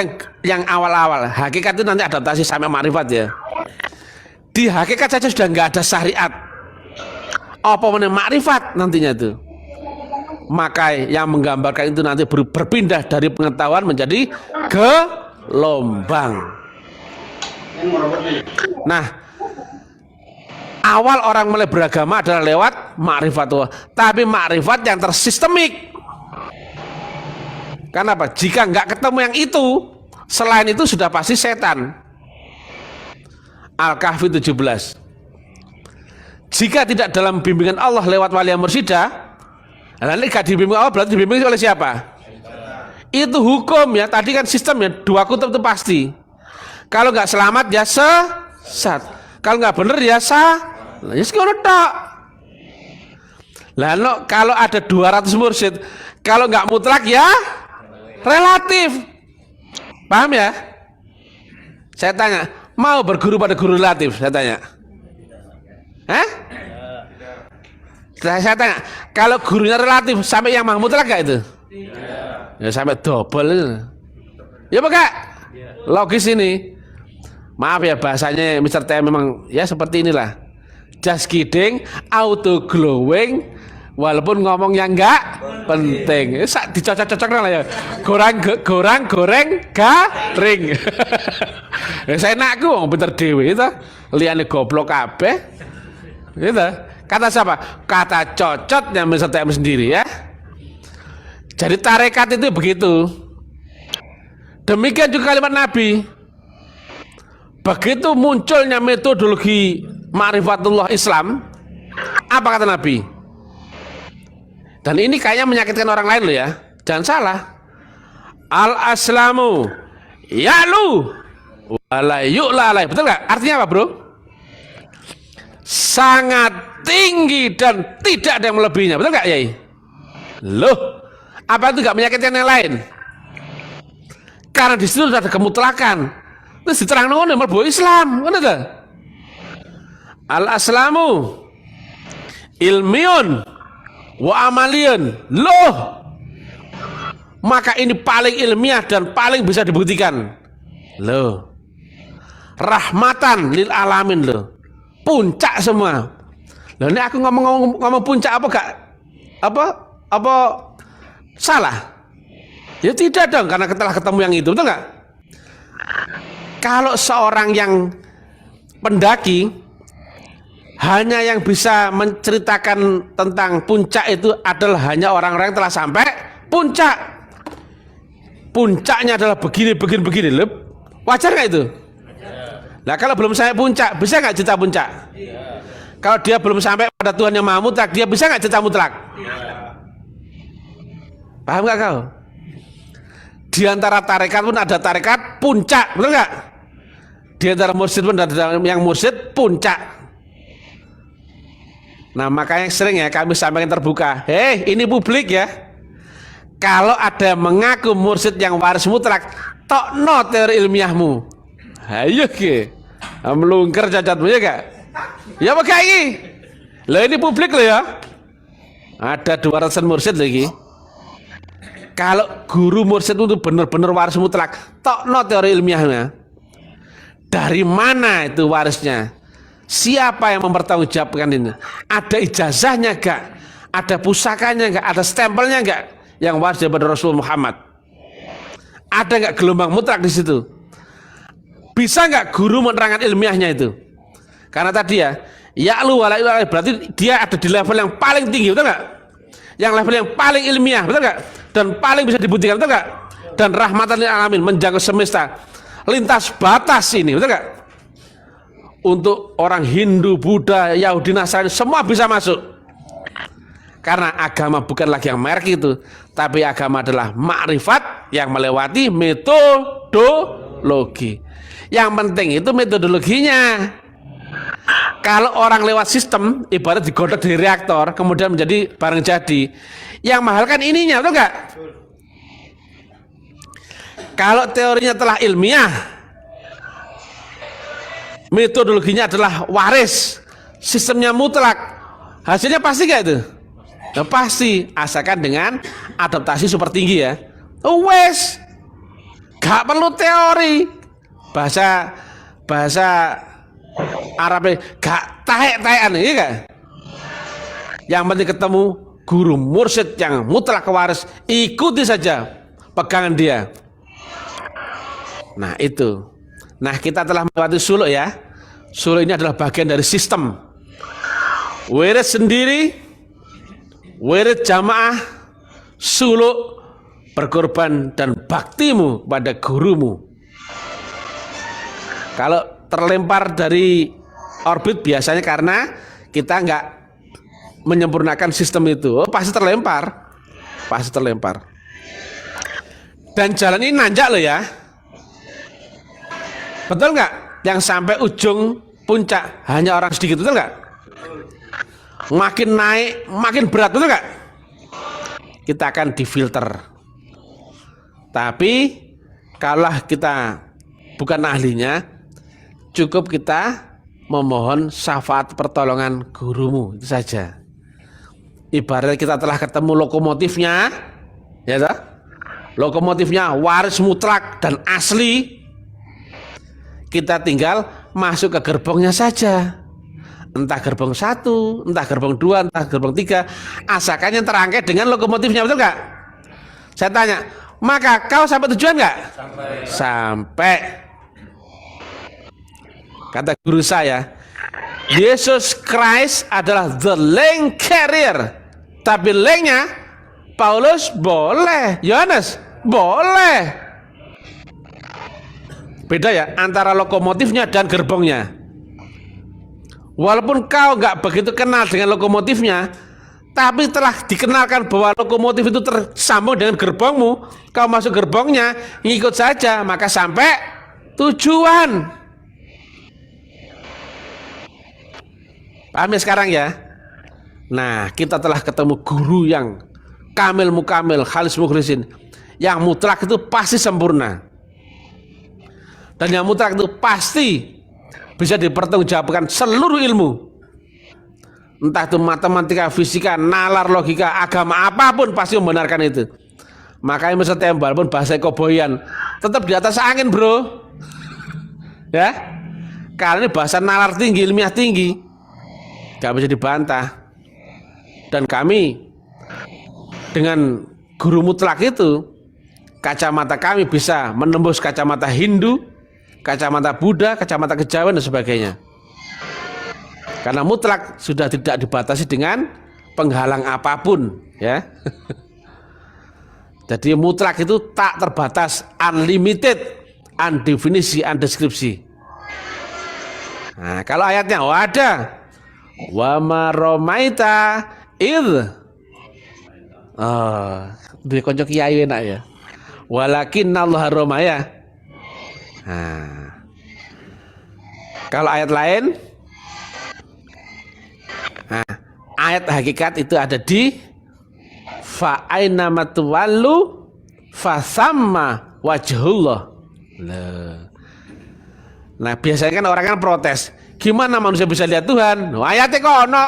yang awal-awal. Hakikat itu nanti adaptasi sampai makrifat ya. Di hakikat saja sudah nggak ada syariat. Apa meneh makrifat nantinya itu. Maka yang menggambarkan itu nanti berpindah dari pengetahuan menjadi gelombang. Nah, awal orang mulai beragama adalah lewat ma'rifatullah, tapi ma'rifat yang tersistemik. Kenapa? Jika nggak ketemu yang itu, selain itu sudah pasti setan. Al-Kahfi 17. Jika tidak dalam bimbingan Allah lewat wali mursyida, nanti gak dibimbing Allah berarti dibimbing oleh siapa? Itu hukum ya. Tadi kan sistemnya dua kutub itu pasti. Kalau nggak selamat ya sesat. Kalau nggak bener ya ya sekolah tok. Lalu kalau ada 200 mursyid, kalau nggak mutlak ya relatif. Paham ya? Saya tanya, mau berguru pada guru relatif? Saya tanya. Saya tanya, kalau gurunya relatif sampai yang mutlak gak itu? Ya sampai double itu. Ya Pak? Logis ini. Maaf ya bahasanya Mr. T memang ya seperti inilah. Just kidding, auto glowing, walaupun ngomong yang enggak penting. Dicocok-cocok lah ya. Goreng garing. Saya nakku pinter dewe itu. Liane goblok kabeh. Gitu. Kata siapa? Kata cocotnya Mr. T sendiri ya. Jadi tarekat itu begitu. Demikian juga kalimat Nabi. Begitu munculnya metodologi ma'rifatullah Islam, apa kata Nabi? Dan ini kayaknya menyakitkan orang lain loh ya. Jangan salah. Al-aslamu ya'lu wala yu'la alaih. Betul gak? Artinya apa bro? Sangat tinggi dan tidak ada yang melebihinya. Betul gak Yai? Loh, apa itu gak menyakitkan yang lain? Karena di situ sudah ada kemutlakan. Terus diterang ngono mlebu Islam, ngono ta? Al-aslamu ilmiun wa amaliyun. Loh. Maka ini paling ilmiah dan paling bisa dibuktikan. Loh. Rahmatan lil alamin loh. Puncak semua. Loh ini aku ngomong puncak apa gak? Apa salah? Ya tidak dong, karena telah ketemu yang itu, betul nggak? Kalau seorang yang pendaki hanya yang bisa menceritakan tentang puncak itu adalah hanya orang-orang yang telah sampai puncak. Puncaknya adalah begini, wajar nggak itu? Nah kalau belum sampai puncak, bisa nggak cerita puncak? Kalau dia belum sampai pada Tuhan yang Maha Mutlak, dia bisa nggak cerita mutlak? Paham nggak kau? Di antara tarekat pun ada tarekat puncak, betul nggak? Di antara mursyid pun ada yang mursyid puncak. Nah makanya sering ya kami sampaikan terbuka. Ini publik ya. Kalau ada yang mengaku mursyid yang waris mutlak, tokno teori ilmiahmu. Ayo ke, melungker cacatmu ya gak? Ya apa kayak ini? Lah ini publik loh ya. Ada 200 mursyid lagi. Kalau guru mursyid itu benar-benar waris mutlak, tokno teori ilmiahnya. Dari mana itu warisnya? Siapa yang mempertanggungjawabkan ini? Ada ijazahnya gak? Ada pusakanya gak? Ada stempelnya gak? Yang waris daripada Rasul Muhammad. Ada gak gelombang mutlak di situ? Bisa gak guru menerangkan ilmiahnya itu? Karena tadi ya, ya'lu wala yu'la berarti dia ada di level yang paling tinggi, betul gak? Yang level yang paling ilmiah, betul gak? Dan paling bisa dibuktikan, betul gak? Dan rahmatan lil alamin, menjangkau semesta, lintas batas ini, betul gak? Untuk orang Hindu, Buddha, Yahudi, Nasrani, semua bisa masuk. Karena agama bukan lagi yang merek itu, tapi agama adalah makrifat yang melewati metodologi. Yang penting itu metodologinya. Kalau orang lewat sistem, ibarat digodok dari reaktor, kemudian menjadi barang jadi. Yang mahal kan ininya, betul nggak? Kalau teorinya telah ilmiah, metodologinya adalah waris, sistemnya mutlak, hasilnya pasti nggak itu? Nah, pasti, asalkan dengan adaptasi super tinggi ya. Wes, Gak perlu teori. Bahasa Arabnya gak taek-taekan, iya gak? Yang penting ketemu guru mursyid yang mutlak waris, ikuti saja pegangan dia. Nah itu. Nah kita telah melewati suluk ya. Suluk ini adalah bagian dari sistem. Wirid sendiri, wirid jamaah, suluk, berkorban dan baktimu pada gurumu. Kalau terlempar dari orbit biasanya karena kita nggak menyempurnakan sistem itu, pasti terlempar, pasti terlempar. Dan jalan ini nanjak loh ya, betul nggak? Yang sampai ujung puncak hanya orang sedikit, betul nggak? Makin naik, makin berat, betul nggak? Kita akan difilter. Tapi kalau kita bukan ahlinya, cukup kita memohon syafaat pertolongan gurumu, itu saja. Ibarat kita telah ketemu lokomotifnya, ya toh? Lokomotifnya waris mutlak dan asli. Kita tinggal masuk ke gerbongnya saja. Entah gerbong 1, entah gerbong 2, entah gerbong 3, asalkan yang terangkat dengan lokomotifnya, betul nggak? Saya tanya, maka kau sampai tujuan nggak? Sampai. Kata guru saya, Yesus Christ adalah the lane carrier. Tapi lane-nya Paulus boleh, Yohanes boleh. Beda ya antara lokomotifnya dan gerbongnya. Walaupun kau nggak begitu kenal dengan lokomotifnya, tapi telah dikenalkan bahwa lokomotif itu tersambung dengan gerbongmu, kau masuk gerbongnya, ngikut saja, maka sampai tujuan. Paham ya sekarang ya? Nah, kita telah ketemu guru yang kamil mukamil, khalis mukhlisin. Yang mutlak itu pasti sempurna. Dan yang mutlak itu pasti bisa dipertanggungjawabkan seluruh ilmu. Entah itu matematika, fisika, nalar, logika, agama, apapun pasti membenarkan itu. Makanya Mr. Tembal pun bahasa koboyan tetap di atas angin, bro. Ya, karena ini bahasa nalar tinggi, ilmiah tinggi, gak bisa dibantah. Dan kami dengan guru mutlak itu, kacamata kami bisa menembus kacamata Hindu, kacamata Buddha, kacamata kejawen dan sebagainya. Karena mutlak sudah tidak dibatasi dengan penghalang apapun, ya. Jadi mutlak itu tak terbatas, unlimited, undefinisi, undeskripsi. Nah, kalau ayatnya ada wa ma romaita id, di konco kiai enak ya, walakin Allah romaya. Nah, kalau ayat lain, nah, ayat hakikat itu ada di fa aina matwallu fa samma wajhullah. Nah, biasanya kan orang kan protes, gimana manusia bisa lihat Tuhan? Ayatnya kok ono.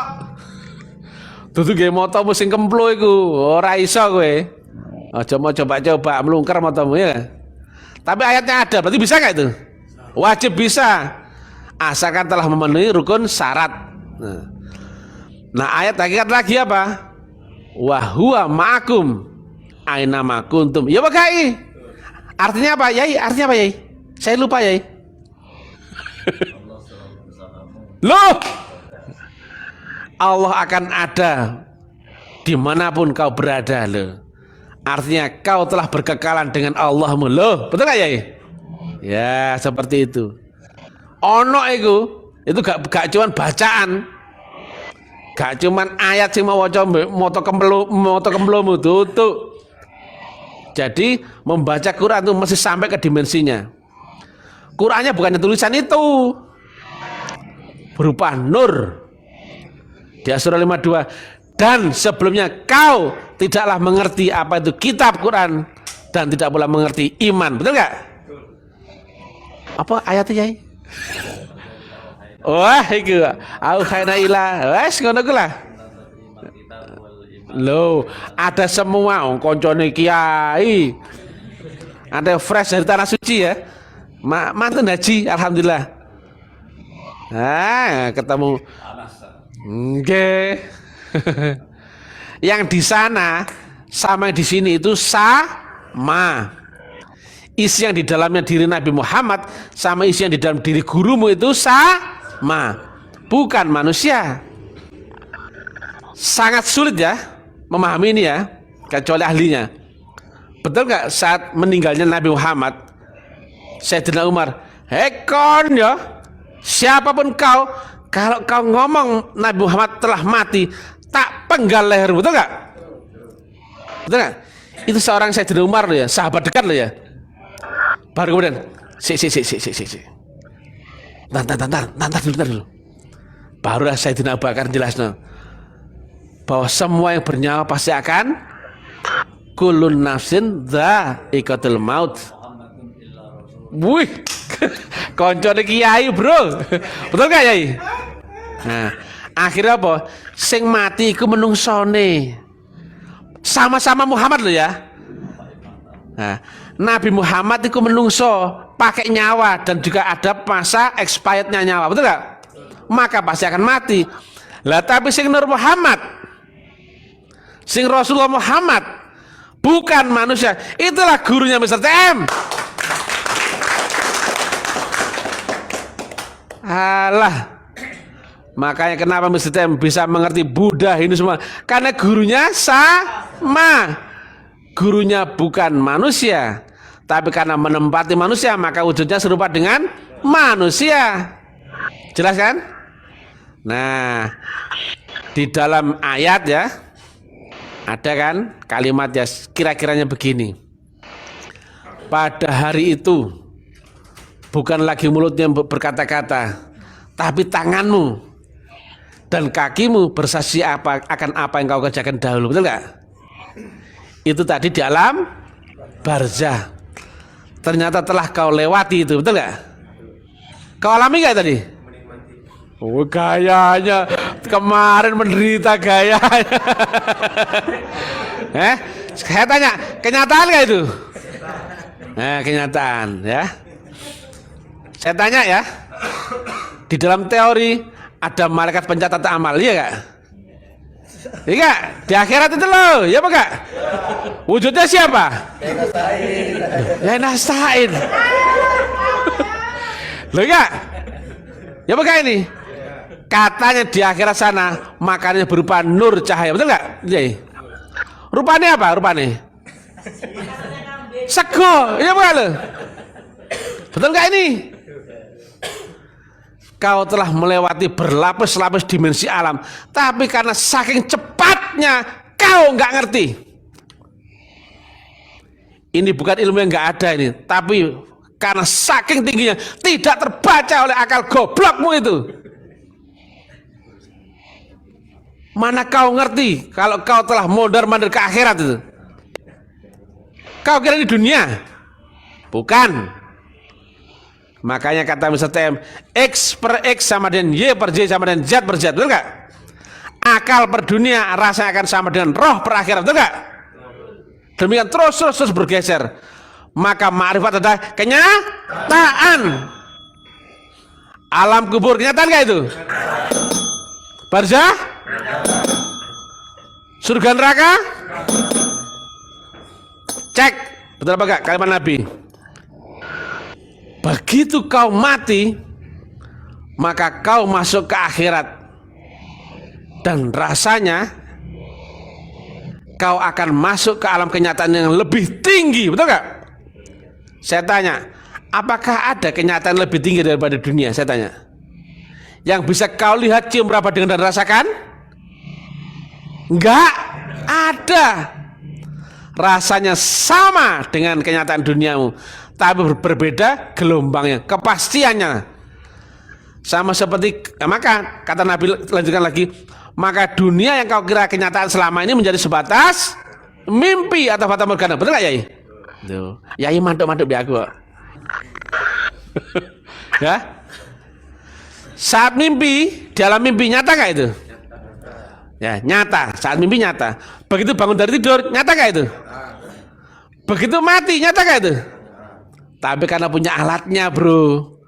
Dudu nggih moto sing kemplo iku, ora iso kowe. Aja mau coba-coba melungker motomu ya. Tapi ayatnya ada, berarti bisa nggak itu? Wajib bisa, asalkan telah memenuhi rukun syarat. Nah, ayat hakikat lagi apa? Wa huwa ma'akum aina ma kuntum. Ya Pak Kai. Artinya apa, Yai? Artinya apa, Yai? Saya lupa, Yai. Loh, Allah akan ada dimanapun kau berada loh. Artinya kau telah berkekalan dengan Allahmu loh. Betul gak ya? Ya seperti itu. Ono itu gak cuman bacaan, gak cuman ayat sing mau waca moto kemplomu tutup. Jadi membaca Quran itu mesti sampai ke dimensinya. Qurannya bukannya tulisan itu, berupa nur. Di surah 52, dan sebelumnya kau tidaklah mengerti apa itu kitab Quran dan tidak pula mengerti iman. Betul nggak? Apa ayatnya, Yai? Wah, itu au khaina ila wes ngono ku lah. Loh, ada semua koncone kiai. Ada fresh dari tanah suci ya. Mantan haji, alhamdulillah. Ah, ketemu. Oke. Yang di sana sama yang di sini itu sama. Isi yang di dalamnya diri Nabi Muhammad sama isi yang di dalam diri gurumu itu sama. Bukan manusia. Sangat sulit ya memahami ini ya, kecuali ahlinya. Betul nggak saat meninggalnya Nabi Muhammad, Sayyidina Umar, hekon ya, siapapun kau, kalau kau ngomong Nabi Muhammad telah mati, tak penggal leher, betul nggak? Betul nggak? Itu seorang Sayyidina Umar loh ya, sahabat dekat loh ya. Baru kemudian, si. Nanti dulu. Barulah Sayyidina Abu Bakar jelasnya bahwa semua yang bernyawa pasti akan kulun nafsin dha'iqatul maut. Wih, koncone kiai bro, betul gak Yai? Nah, akhirnya apa? Sing mati iku menungsone. Sama-sama Muhammad loh ya. Nah, Nabi Muhammad itu menungso pakai nyawa dan juga ada masa expirednya nyawa, betul gak? Maka pasti akan mati. Lah tapi sing Nur Muhammad, sing Rasulullah Muhammad, bukan manusia. Itulah gurunya Mr. TM. Alah, makanya kenapa Mr. TM bisa mengerti Buddha ini semua? Karena gurunya sama. Gurunya bukan manusia, tapi karena menempati manusia maka wujudnya serupa dengan manusia. Jelas kan? Nah, di dalam ayat ya ada kan kalimat ya kira-kiranya begini. Pada hari itu bukan lagi mulutnya berkata-kata, tapi tanganmu dan kakimu bersaksi akan apa yang kau kerjakan dahulu, betul gak? Itu tadi di alam barzah. Ternyata telah kau lewati itu, betul gak? Kau alami gak tadi? Oh gayanya kemarin menderita gayanya. Saya tanya, kenyataan gak itu? Kenyataan ya. Saya tanya ya, di dalam teori ada malaikat pencatat amal, iya gak? Iya, di akhirat itu loh, ya apa gak? Wujudnya siapa? Ya nasta'in. Loh enggak? Ya apa gak ini? Katanya di akhirat sana makannya berupa nur cahaya, betul gak? Iya. Rupanya apa? Rupanya sego, ya apa lo? Betul gak ini? Kau telah melewati berlapis-lapis dimensi alam, tapi karena saking cepatnya kau nggak ngerti. Ini bukan ilmu yang nggak ada ini, tapi karena saking tingginya tidak terbaca oleh akal goblokmu itu. Mana kau ngerti kalau kau telah mondar-mandir ke akhirat itu? Kau kira di dunia? Bukan. Makanya kata Mr. TM, X per X sama dengan Y per Y sama dengan Z per Z, betul gak? Akal per dunia rasanya akan sama dengan roh per akhirat, betul gak? Demikian terus bergeser. Maka ma'rifat adalah kenyataan. Alam kubur kenyataan gak itu? Barzah? Surga neraka? Cek, betul apa gak kalimat Nabi? Begitu kau mati, maka kau masuk ke akhirat dan rasanya kau akan masuk ke alam kenyataan yang lebih tinggi, betul gak? Saya tanya, apakah ada kenyataan lebih tinggi daripada dunia? Saya tanya, yang bisa kau lihat, cium, raba dengan dan rasakan? Enggak ada. Rasanya sama dengan kenyataan duniamu, tapi berbeda gelombangnya, kepastiannya. Sama seperti, maka kata Nabi lanjutkan lagi, maka dunia yang kau kira kenyataan selama ini menjadi sebatas mimpi atau fata morgana, betul gak Yai? Tuh, Yai mantuk-mantuk biar aku. Ya, saat mimpi, dalam mimpi nyata gak itu? Ya nyata, saat mimpi nyata. Begitu bangun dari tidur, nyata gak itu? Begitu mati, nyata gak itu? Tapi karena punya alatnya, bro.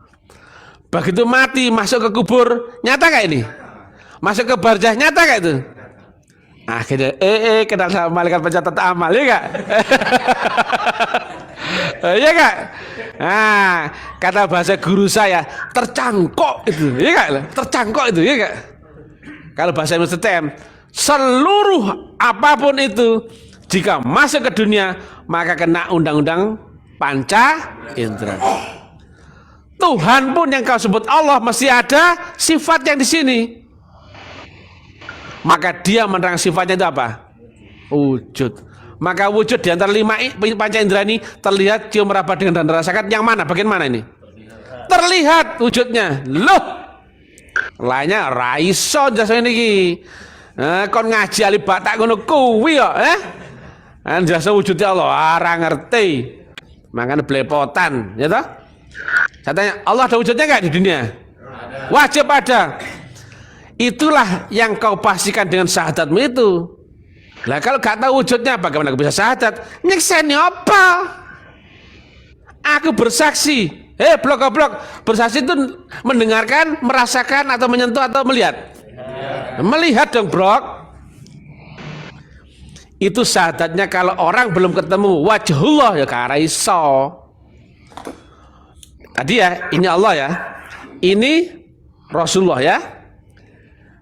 Begitu mati masuk ke kubur, nyata gak ini? Masuk ke barzah, nyata gak itu? Akhirnya kenal sama malaikat pencatat amal, ya gak? Iya gak? Nah, kata bahasa guru saya, tercangkok itu, ya gak? Tercangkok itu, ya gak? Kalau bahasa STM, seluruh apapun itu jika masuk ke dunia maka kena undang-undang panca indera. Tuhan pun yang kau sebut Allah masih ada sifat yang di sini. Maka dia menerang sifatnya itu apa? Wujud. Maka wujud di antara 5 panca indera ini terlihat, cium, meraba, dengar dan rasakan. Yang mana? Bagian mana ini? Terlihat wujudnya. Loh, lainnya raiso jasa ini. Kon ngaji ali batak ngono kuwi kok, jasa wujudnya Allah ora ngerti. Makanya belepotan, ya toh? Saya tanya, Allah ada wujudnya enggak di dunia? Wajib ada. Itulah yang kau pastikan dengan syahadatmu itu. Lah kalau gak tahu wujudnya bagaimana kau bisa syahadat? Nyekseni apa? Aku bersaksi. Blok-blok. Bersaksi itu mendengarkan, merasakan atau menyentuh atau melihat? Melihat dong, Brok. Itu syahadatnya kalau orang belum ketemu wajhullah ya kara iso. Tadi ya, ini Allah ya. Ini Rasulullah ya.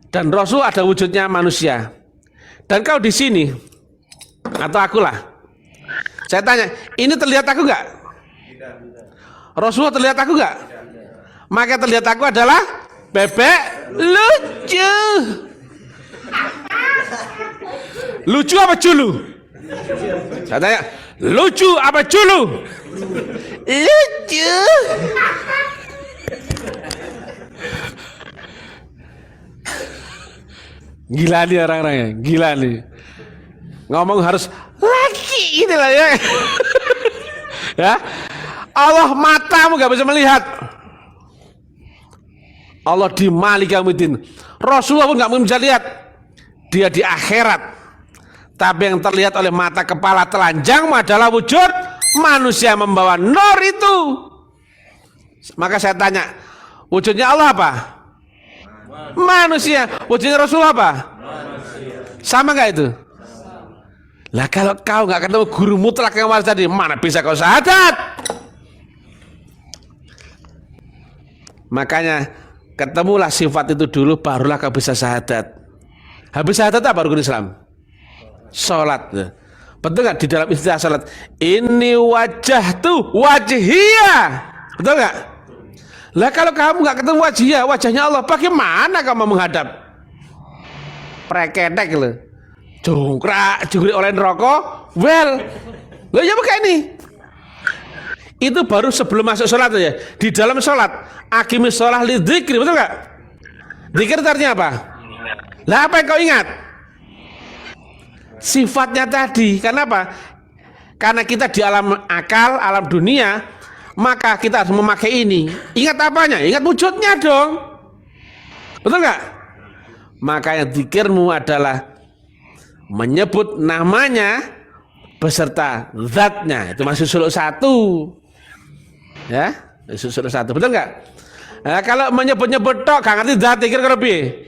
Dan Rasul ada wujudnya manusia. Dan kau di sini atau akulah. Saya tanya, ini terlihat aku enggak? Rasulullah terlihat aku enggak? Maka terlihat aku adalah bebek lucu. Lucu apa culu? Saya tanya, lucu apa culu? Lucu. Gila nih orang-orangnya, gila nih. Ngomong harus lagi ini lah ya. Ya, Allah matamu gak bisa melihat. Allah di Malik Yaumiddin. Rasulullah pun gak bisa lihat. Dia di akhirat. Tapi yang terlihat oleh mata kepala telanjang adalah wujud manusia membawa nur itu. Maka saya tanya, wujudnya Allah apa? Manusia. Wujudnya Rasulullah apa? Sama gak itu? Lah kalau kau gak ketemu guru mutlak yang waras tadi, mana bisa kau syahadat? Makanya ketemulah sifat itu dulu, barulah kau bisa syahadat. Habis syahadat apa rukun Islam? Sholat. Betul nggak di dalam istilah sholat? Ini wajah tuh wajhiyah. Betul nggak? Lah kalau kamu nggak ketemu wajhiyah, wajahnya Allah, bagaimana kamu menghadap? Preketek loh. Jongkrak, jungkrik oleh neraka. Well, lo ya pakai ini. Itu baru sebelum masuk sholat ya. Di dalam sholat, aqimis sholah lidzikri, betul nggak? Dzikir artinya apa? Lah apa yang kau ingat? Sifatnya tadi. Kenapa? Karena kita di alam akal, alam dunia, maka kita harus memakai ini. Ingat apanya? Ingat wujudnya dong. Betul nggak? Makanya dzikirmu adalah menyebut namanya beserta zatnya. Itu masih suluk 1. Ya, suluk 1. Betul nggak? Nah, kalau menyebut-nyebut tok gak ngerti zat, dzikir lebih.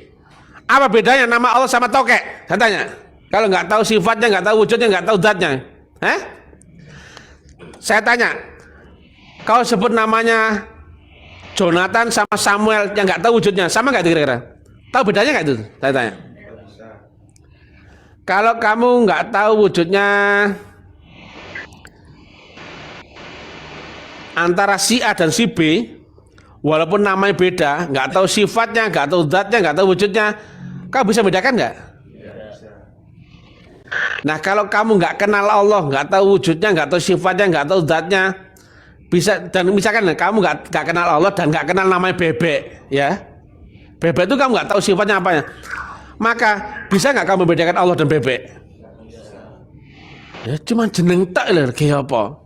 Apa bedanya nama Allah sama tokek? Saya tanya. Kalau nggak tahu sifatnya, nggak tahu wujudnya, nggak tahu zatnya, saya tanya, kau sebut namanya Jonathan sama Samuel yang nggak tahu wujudnya, sama nggak kira-kira? Tahu bedanya nggak itu? Saya tanya. Kalau kamu nggak tahu wujudnya antara si A dan si B, walaupun namanya beda, nggak tahu sifatnya, nggak tahu zatnya, nggak tahu wujudnya, kau bisa bedakan nggak? Nah kalau kamu nggak kenal Allah, nggak tahu wujudnya, nggak tahu sifatnya, nggak tahu zatnya, bisa, dan misalkan kamu nggak kenal Allah dan nggak kenal namanya bebek, ya bebek itu kamu nggak tahu sifatnya apanya, maka bisa nggak kamu membedakan Allah dan bebek? Ya cuma jeneng tak lah, kayak apa?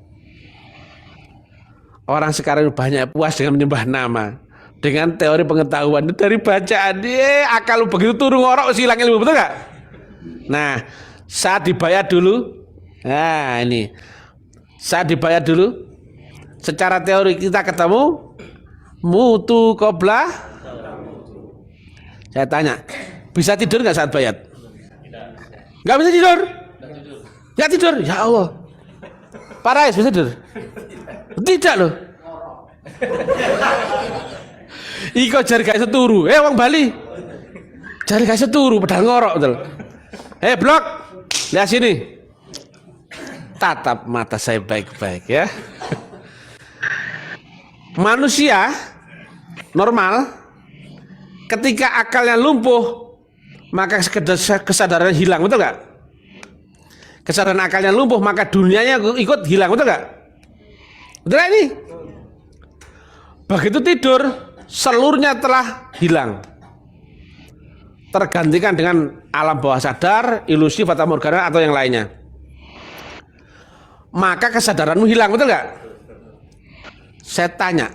Orang sekarang banyak puas dengan menyembah nama, dengan teori pengetahuan dari bacaan, akal begitu turun ngorok silang ilmu, betul nggak? Nah saat dibayar dulu, nah ini saat dibayar dulu, Secara teori kita ketemu mutu qabla. Saya tanya, bisa tidur nggak saat bayat? Nggak bisa tidur? Ya tidur, ya Allah. Parais bisa tidur? Tidak loh. Iko jari gak seturu, wong Bali. Jari gak seturu, pedal ngorok betul. Blok, lihat sini. Tatap mata saya baik-baik ya. Manusia normal ketika akalnya lumpuh maka kesadaran hilang, betul nggak? Kesadaran akalnya lumpuh maka dunianya ikut hilang, betul nggak? Betul nggak ini? Begitu tidur seluruhnya telah hilang, tergantikan dengan alam bawah sadar, ilusi, fata morgana atau yang lainnya. Maka kesadaranmu hilang, betul nggak? Saya tanya,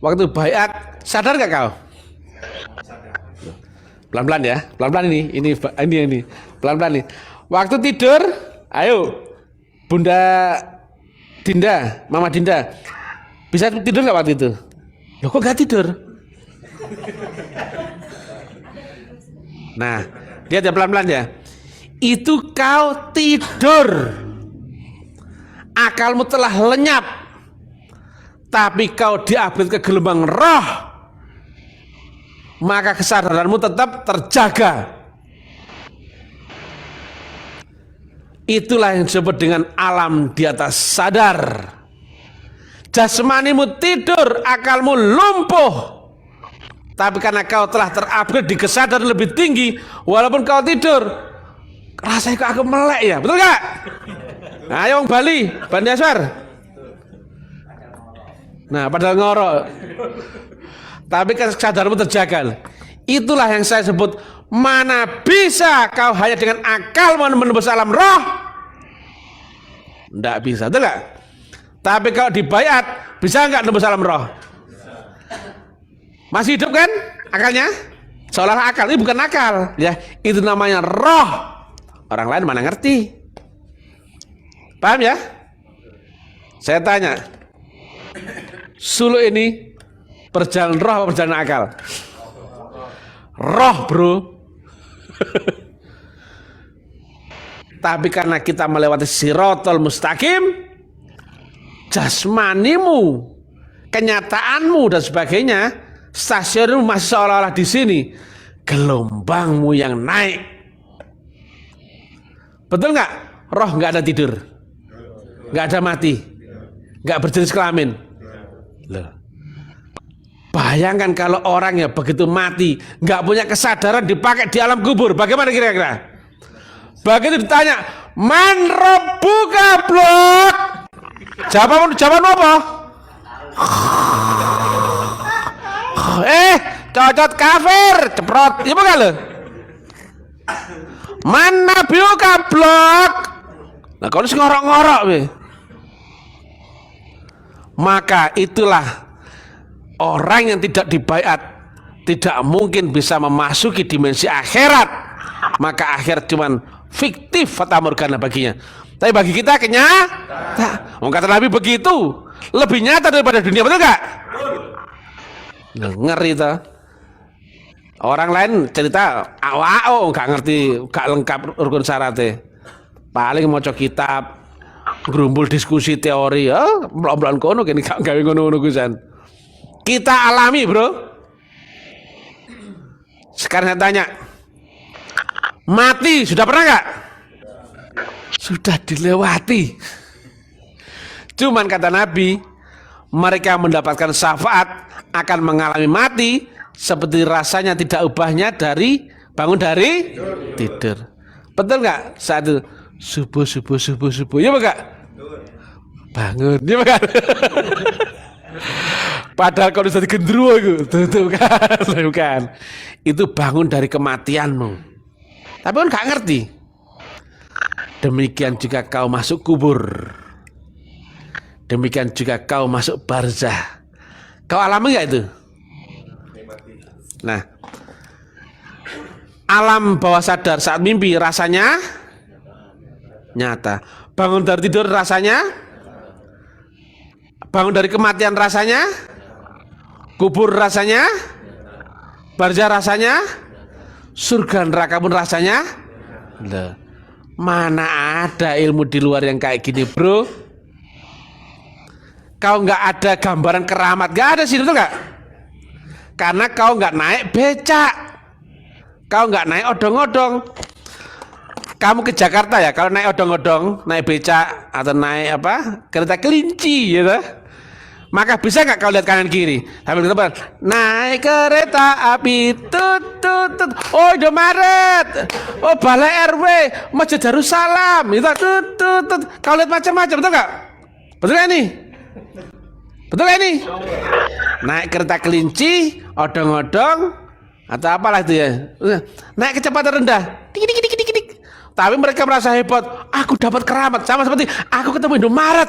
waktu bayat sadar nggak kau? Pelan-pelan ya, pelan-pelan ini pelan-pelan nih. Waktu tidur, ayo, Bunda Dinda, Mama Dinda, bisa tidur nggak waktu itu? Loh kok nggak tidur? Nah, dia ada pelan-pelan ya. Itu kau tidur, akalmu telah lenyap. Tapi kau diupgrade ke gelombang roh, maka kesadaranmu tetap terjaga. Itulah yang disebut dengan alam di atas sadar. Jasmanimu tidur, akalmu lumpuh, tapi karena kau telah terupgrade di kesadaran lebih tinggi, walaupun kau tidur, rasanya kok aku melek ya, betul gak? Nah, ayo Bali, Bandi Aswar. Nah, padahal ngorok, tapi kesadaranmu terjaga. Itulah yang saya sebut, mana bisa kau hanya dengan akal menembus alam roh? Tidak bisa, betul gak? Tapi kalau dibayat, bisa nggak nembus alam roh? Masih hidup kan akalnya? Seolah akal, ini bukan akal ya, itu namanya roh. Orang lain mana ngerti? Paham ya? Saya tanya, suluk ini perjalanan roh apa perjalanan akal? Roh bro. Tapi karena kita melewati sirotol mustaqim, jasmanimu, kenyataanmu dan sebagainya, stasiunmu masih seolah-olah di sini, gelombangmu yang naik. Betul nggak? Roh nggak ada tidur, nggak ada mati, nggak berjenis kelamin. Loh. Bayangkan kalau orang ya begitu mati, nggak punya kesadaran, dipakai di alam kubur, bagaimana kira-kira? Begitu ditanya, man rabbuka blok? Jawaban apa? Cocot kafir, ceprot, iya bukan lo? Man nabiyuka blok? Nah, kalau ngorok-ngorok, maka itulah orang yang tidak dibaiat tidak mungkin bisa memasuki dimensi akhirat. Maka akhir cuman fiktif, fata morgana baginya. Tapi bagi kita kenyataan. Kata Nabi begitu, lebih nyata daripada dunia, betul gak? Ngeri tuh. Orang lain cerita awao nggak ngerti, nggak lengkap rukun syaratnya. Paling mau kitab, gerumbul diskusi teori, belum kono kini gak gawe ngono gusan. Kita alami bro. Sekarang saya tanya, mati sudah pernah nggak? Sudah dilewati. Cuman kata Nabi, mereka mendapatkan syafaat akan mengalami mati seperti rasanya tidak ubahnya dari bangun dari tidur. Betul nggak? Saat itu subuh, ya enggak? Bangun, ya enggak? Padahal kalau sudah gendruwo itu bukan. Itu bangun dari kematianmu. Tapi kan nggak ngerti. Demikian juga kau masuk kubur. Demikian juga kau masuk barzah. Kau alami nggak itu? Nah, alam bawah sadar saat mimpi rasanya nyata. Bangun dari tidur rasanya bangun dari kematian rasanya, kubur rasanya, barzah rasanya, surga neraka pun rasanya. Loh, mana ada ilmu di luar yang kayak gini, bro? Kau nggak ada gambaran keramat, nggak ada sih, betul nggak? Karena kau nggak naik becak, kau nggak naik odong-odong. Kamu ke Jakarta ya, kalau naik odong-odong, naik becak atau naik apa kereta kelinci, gitu, maka bisa nggak kau lihat kanan kiri? Sambil depan, naik kereta api, tut. Oh Indomaret, oh Balai RW, Masjid Darussalam, itu tut. Kau lihat macam-macam, betul nggak? Betul nggak ini? Betul nggak ini? Naik kereta kelinci, odong-odong, atau apalah itu ya, naik kecepatan rendah, dik. Tapi mereka merasa hebat. Aku dapat keramat, sama seperti aku ketemu Indomaret,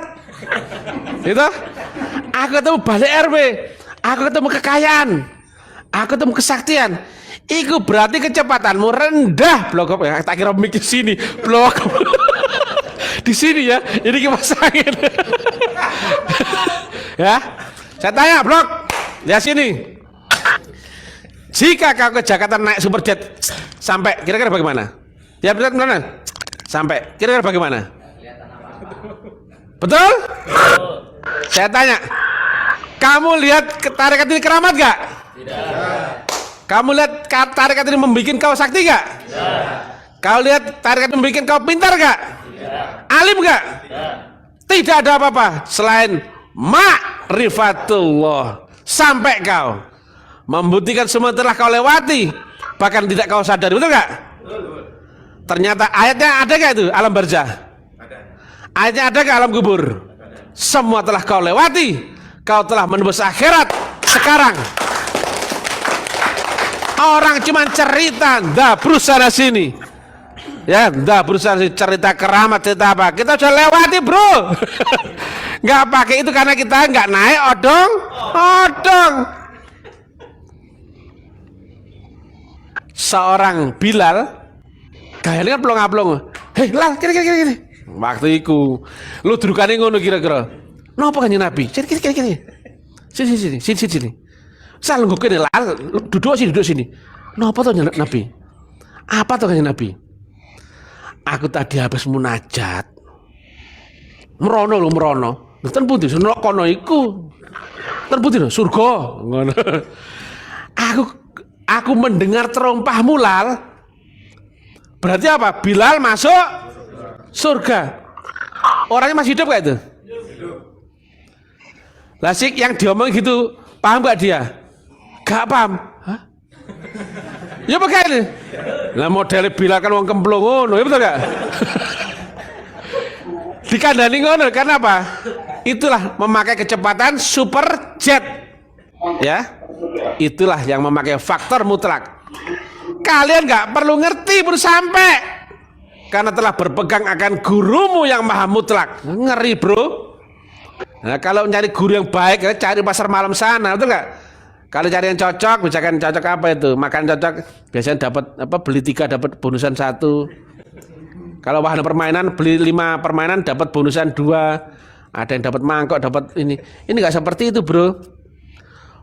gitu. Aku ketemu Balai RW, aku ketemu kekayaan, aku ketemu kesaktian. Itu berarti kecepatanmu rendah. Blok ya, tak kira mikir sini, blok di sini ya. Ini kipas angin. Ya, saya tanya blok, lihat sini. Jika kau ke Jakarta naik Superjet sampai, kira-kira bagaimana? Ya betul mana? Sampai, kira-kira bagaimana? Betul? Saya tanya, kamu lihat tarikat ini keramat gak? Tidak. Kamu lihat tarikat ini membuat kau sakti gak? Tidak. Kau lihat tarikat ini membuat kau pintar gak? Tidak. Alim gak? Tidak. Tidak ada apa-apa selain ma'rifatullah. Sampai kau membuktikan semua telah kau lewati, bahkan tidak kau sadari, betul gak? Ternyata ayatnya ada gak itu alam barzah? Ada. Ayatnya ada gak alam kubur? Ada. Semua telah kau lewati. Kau telah menembus akhirat. Sekarang orang cuma cerita, dah berusaha sini, ya, dah berusaha cerita keramat, cerita apa? Kita sudah lewati, bro. Nggak pakai itu karena kita nggak naik odong. Seorang Bilal gayanya kan plong-plong. Hei Lal, kira-kira. Waktu itu lu durukane ngono kira-kira. Napa kanjeng Nabi? Kira-kira. Sini. Sal nggoke Lal, duduk sini. Napa to Nabi? Apa to kanjeng Nabi? Aku tadi habis munajat. Merono. Ten pundi sono kono iku. Ten pundi surga. Ngono. Aku mendengar terompahmu Lal. Berarti apa? Bilal masuk surga. Orangnya masih hidup gak itu? Lasik yang diomong gitu, paham gak dia? Gak paham. Hah? Ya begini. Lah modelnya Bilal kan wong kemplung ngono, ya betul gak? Dikandani ngono, karena apa? Itulah memakai kecepatan superjet. Ya. Itulah yang memakai faktor mutlak. Kalian nggak perlu ngerti pun sampai, karena telah berpegang akan gurumu yang maha mutlak. Ngeri bro. Nah, kalau cari guru yang baik, cari pasar malam sana, betul nggak? Kalau cari yang cocok, misalkan cocok apa itu, makan cocok, biasanya dapat apa? Beli 3 dapat bonusan 1. Kalau wahana permainan, beli 5 permainan dapat bonusan 2. Ada yang dapat mangkok, dapat ini. Ini nggak seperti itu bro.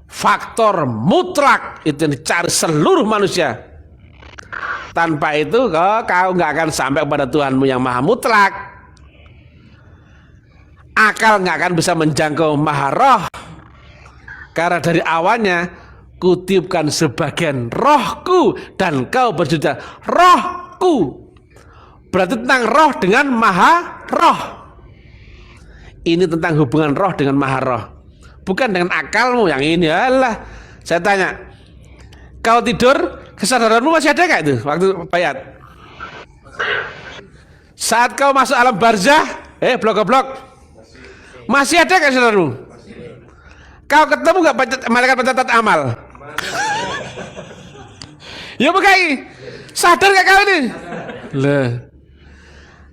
Faktor mutlak itu yang dicari seluruh manusia. Tanpa itu kau nggak akan sampai kepada Tuhanmu yang maha mutlak. Akal nggak akan bisa menjangkau maha roh, karena dari awalnya kutiupkan sebagian rohku dan kau berjuta rohku. Berarti tentang roh dengan maha roh. Ini tentang hubungan roh dengan maha roh, bukan dengan akalmu yang ini. Alah, saya tanya, kau tidur, kesadaranmu masih ada gak itu waktu bayat? Saat kau masuk alam barzah, blok-blok, masih ada gak kesadaranmu? Kau ketemu gak malaikat pencatat amal? Ya bukai, sadar gak kau ini? Lah,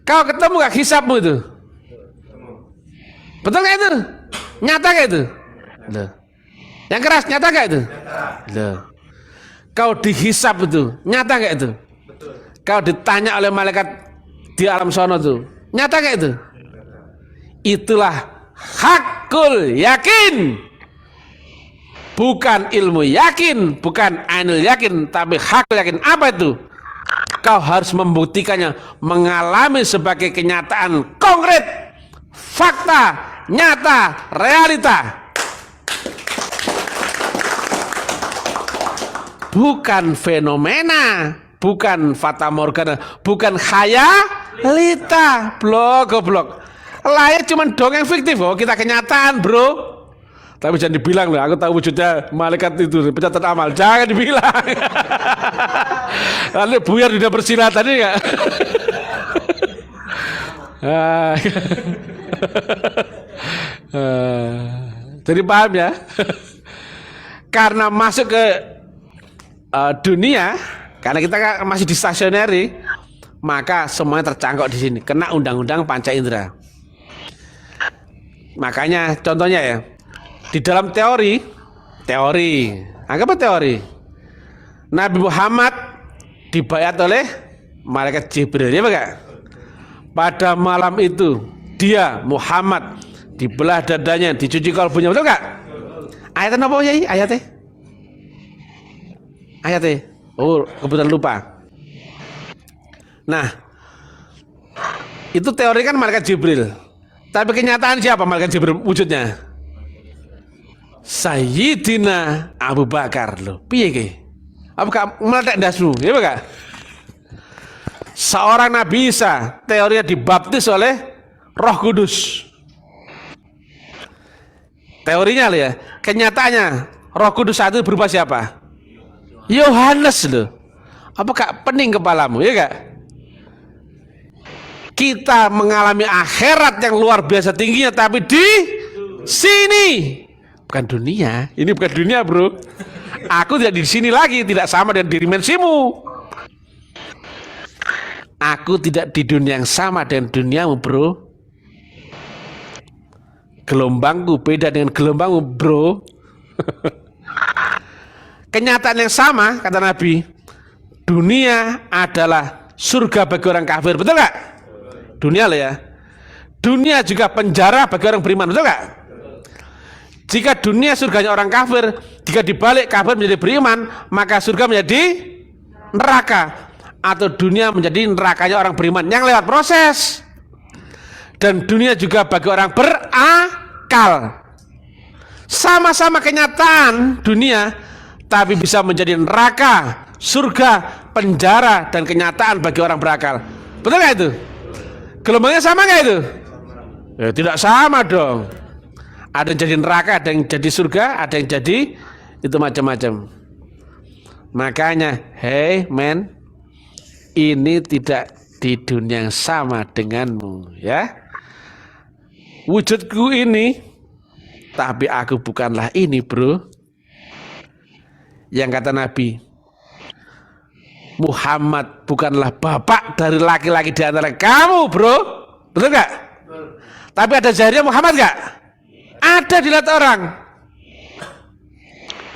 kau ketemu gak hisabmu itu? Betul gak itu? Nyata gak itu? Lah, yang keras nyata gak itu? Lah, kau dihisab itu nyata gak itu? Betul. Kau ditanya oleh malaikat di alam sono itu nyata gak itu? Itulah hak hakul yakin. Bukan ilmu yakin, bukan ainul yakin, tapi hakul yakin. Apa itu? Kau harus membuktikannya, mengalami sebagai kenyataan konkret, fakta, nyata, realita. Bukan fenomena, bukan fata morgana, bukan khayalita. Goblok. Layak cuman dongeng fiktif. Oh, kita kenyataan, bro. Tapi jangan dibilang loh, aku tahu wujudnya malaikat itu pencatat amal. Jangan dibilang. Lalu buyar sudah bersilat tadi enggak? Jadi paham ya? Karena masuk ke dunia, karena kita masih di stasioneri, maka semuanya tercangkok di sini, kena undang-undang panca indera. Makanya contohnya ya, di dalam teori, anggap teori, Nabi Muhammad dibayat oleh malaikat Jibril, ya enggak? Pada malam itu dia Muhammad dibelah dadanya, dicuci kalbunya, betul enggak? Ayatnya apa ya? Ayatnya. Oh, kebetulan lupa. Nah, itu teori kan malaikat Jibril. Tapi kenyataan siapa malaikat Jibril wujudnya? Sayyidina Abu Bakar loh. Piye ki? Apakah meledak dasmu? Ya enggak? Seorang Nabi Isa teorinya dibaptis oleh Roh Kudus. Teorinya loh ya. Kenyataannya Roh Kudus itu berupa siapa? Yohanes loh. Apakah pening kepalamu, ya enggak? Kita mengalami akhirat yang luar biasa tingginya, tapi di sini bukan dunia. Ini bukan dunia, bro. Aku tidak di sini lagi, tidak sama dengan dimensimu. Aku tidak di dunia yang sama dengan duniamu, bro. Gelombangku beda dengan gelombangmu, bro. Kenyataan yang sama, kata Nabi, dunia adalah surga bagi orang kafir, betul nggak? Dunia loh ya. Dunia juga penjara bagi orang beriman, betul nggak? Jika dunia surganya orang kafir, jika dibalik kafir menjadi beriman, maka surga menjadi neraka, atau dunia menjadi nerakanya orang beriman yang lewat proses. Dan dunia juga bagi orang berakal. Sama-sama kenyataan dunia, tapi bisa menjadi neraka, surga, penjara, dan kenyataan bagi orang berakal. Betul nggak itu? Gelombangnya sama nggak itu? Ya, tidak sama dong. Ada yang jadi neraka, ada yang jadi surga, ada yang jadi itu macam-macam. Makanya, hey man, ini tidak di dunia yang sama denganmu, ya. Wujudku ini, tapi aku bukanlah ini, bro. Yang kata Nabi, Muhammad bukanlah bapak dari laki-laki di antara kamu, bro. Betul nggak? Tapi ada zahirnya Muhammad nggak? Ada, dilihat orang.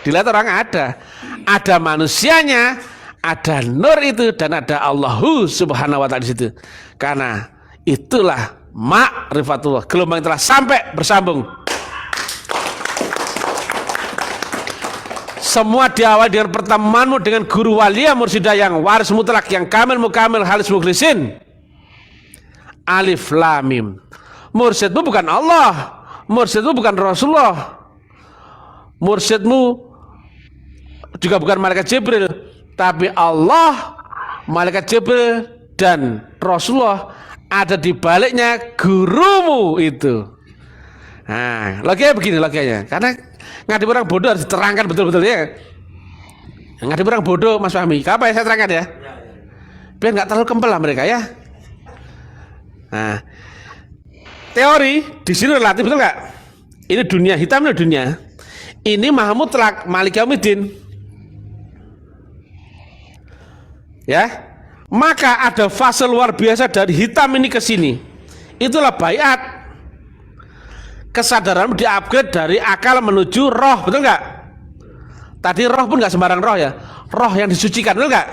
Dilihat orang ada. Ada manusianya, ada nur itu, dan ada Allahu subhanahu wa ta'ala di situ. Karena itulah ma'rifatullah, gelombang telah sampai bersambung. Semua diawali dengan pertemuanmu dengan guru walia mursidah yang waris mutlak, yang kamil mukamil halis mukhlisin. Alif lam mim. Mursyidmu bukan Allah, mursyidmu bukan Rasulullah, mursyidmu juga bukan malaikat Jibril, tapi Allah, malaikat Jibril, dan Rasulullah ada di baliknya gurumu itu. Nah, logikanya begini logikanya. Karena ngadep orang bodoh harus diterangkan betul-betul ya. Ngadep orang bodoh, Mas Fahmi. Apa ya saya terangkan ya? Biar nggak terlalu kempel lah mereka ya. Nah, teori di sini relatif, betul nggak? Ini dunia, hitam ini dunia. Ini maha mutlak, Malik Yaumiddin. Ya, maka ada fase luar biasa dari hitam ini ke sini. Itulah baiat. Kesadaran di-upgrade dari akal menuju roh, betul nggak? Tadi roh pun nggak sembarang roh ya, roh yang disucikan, betul nggak?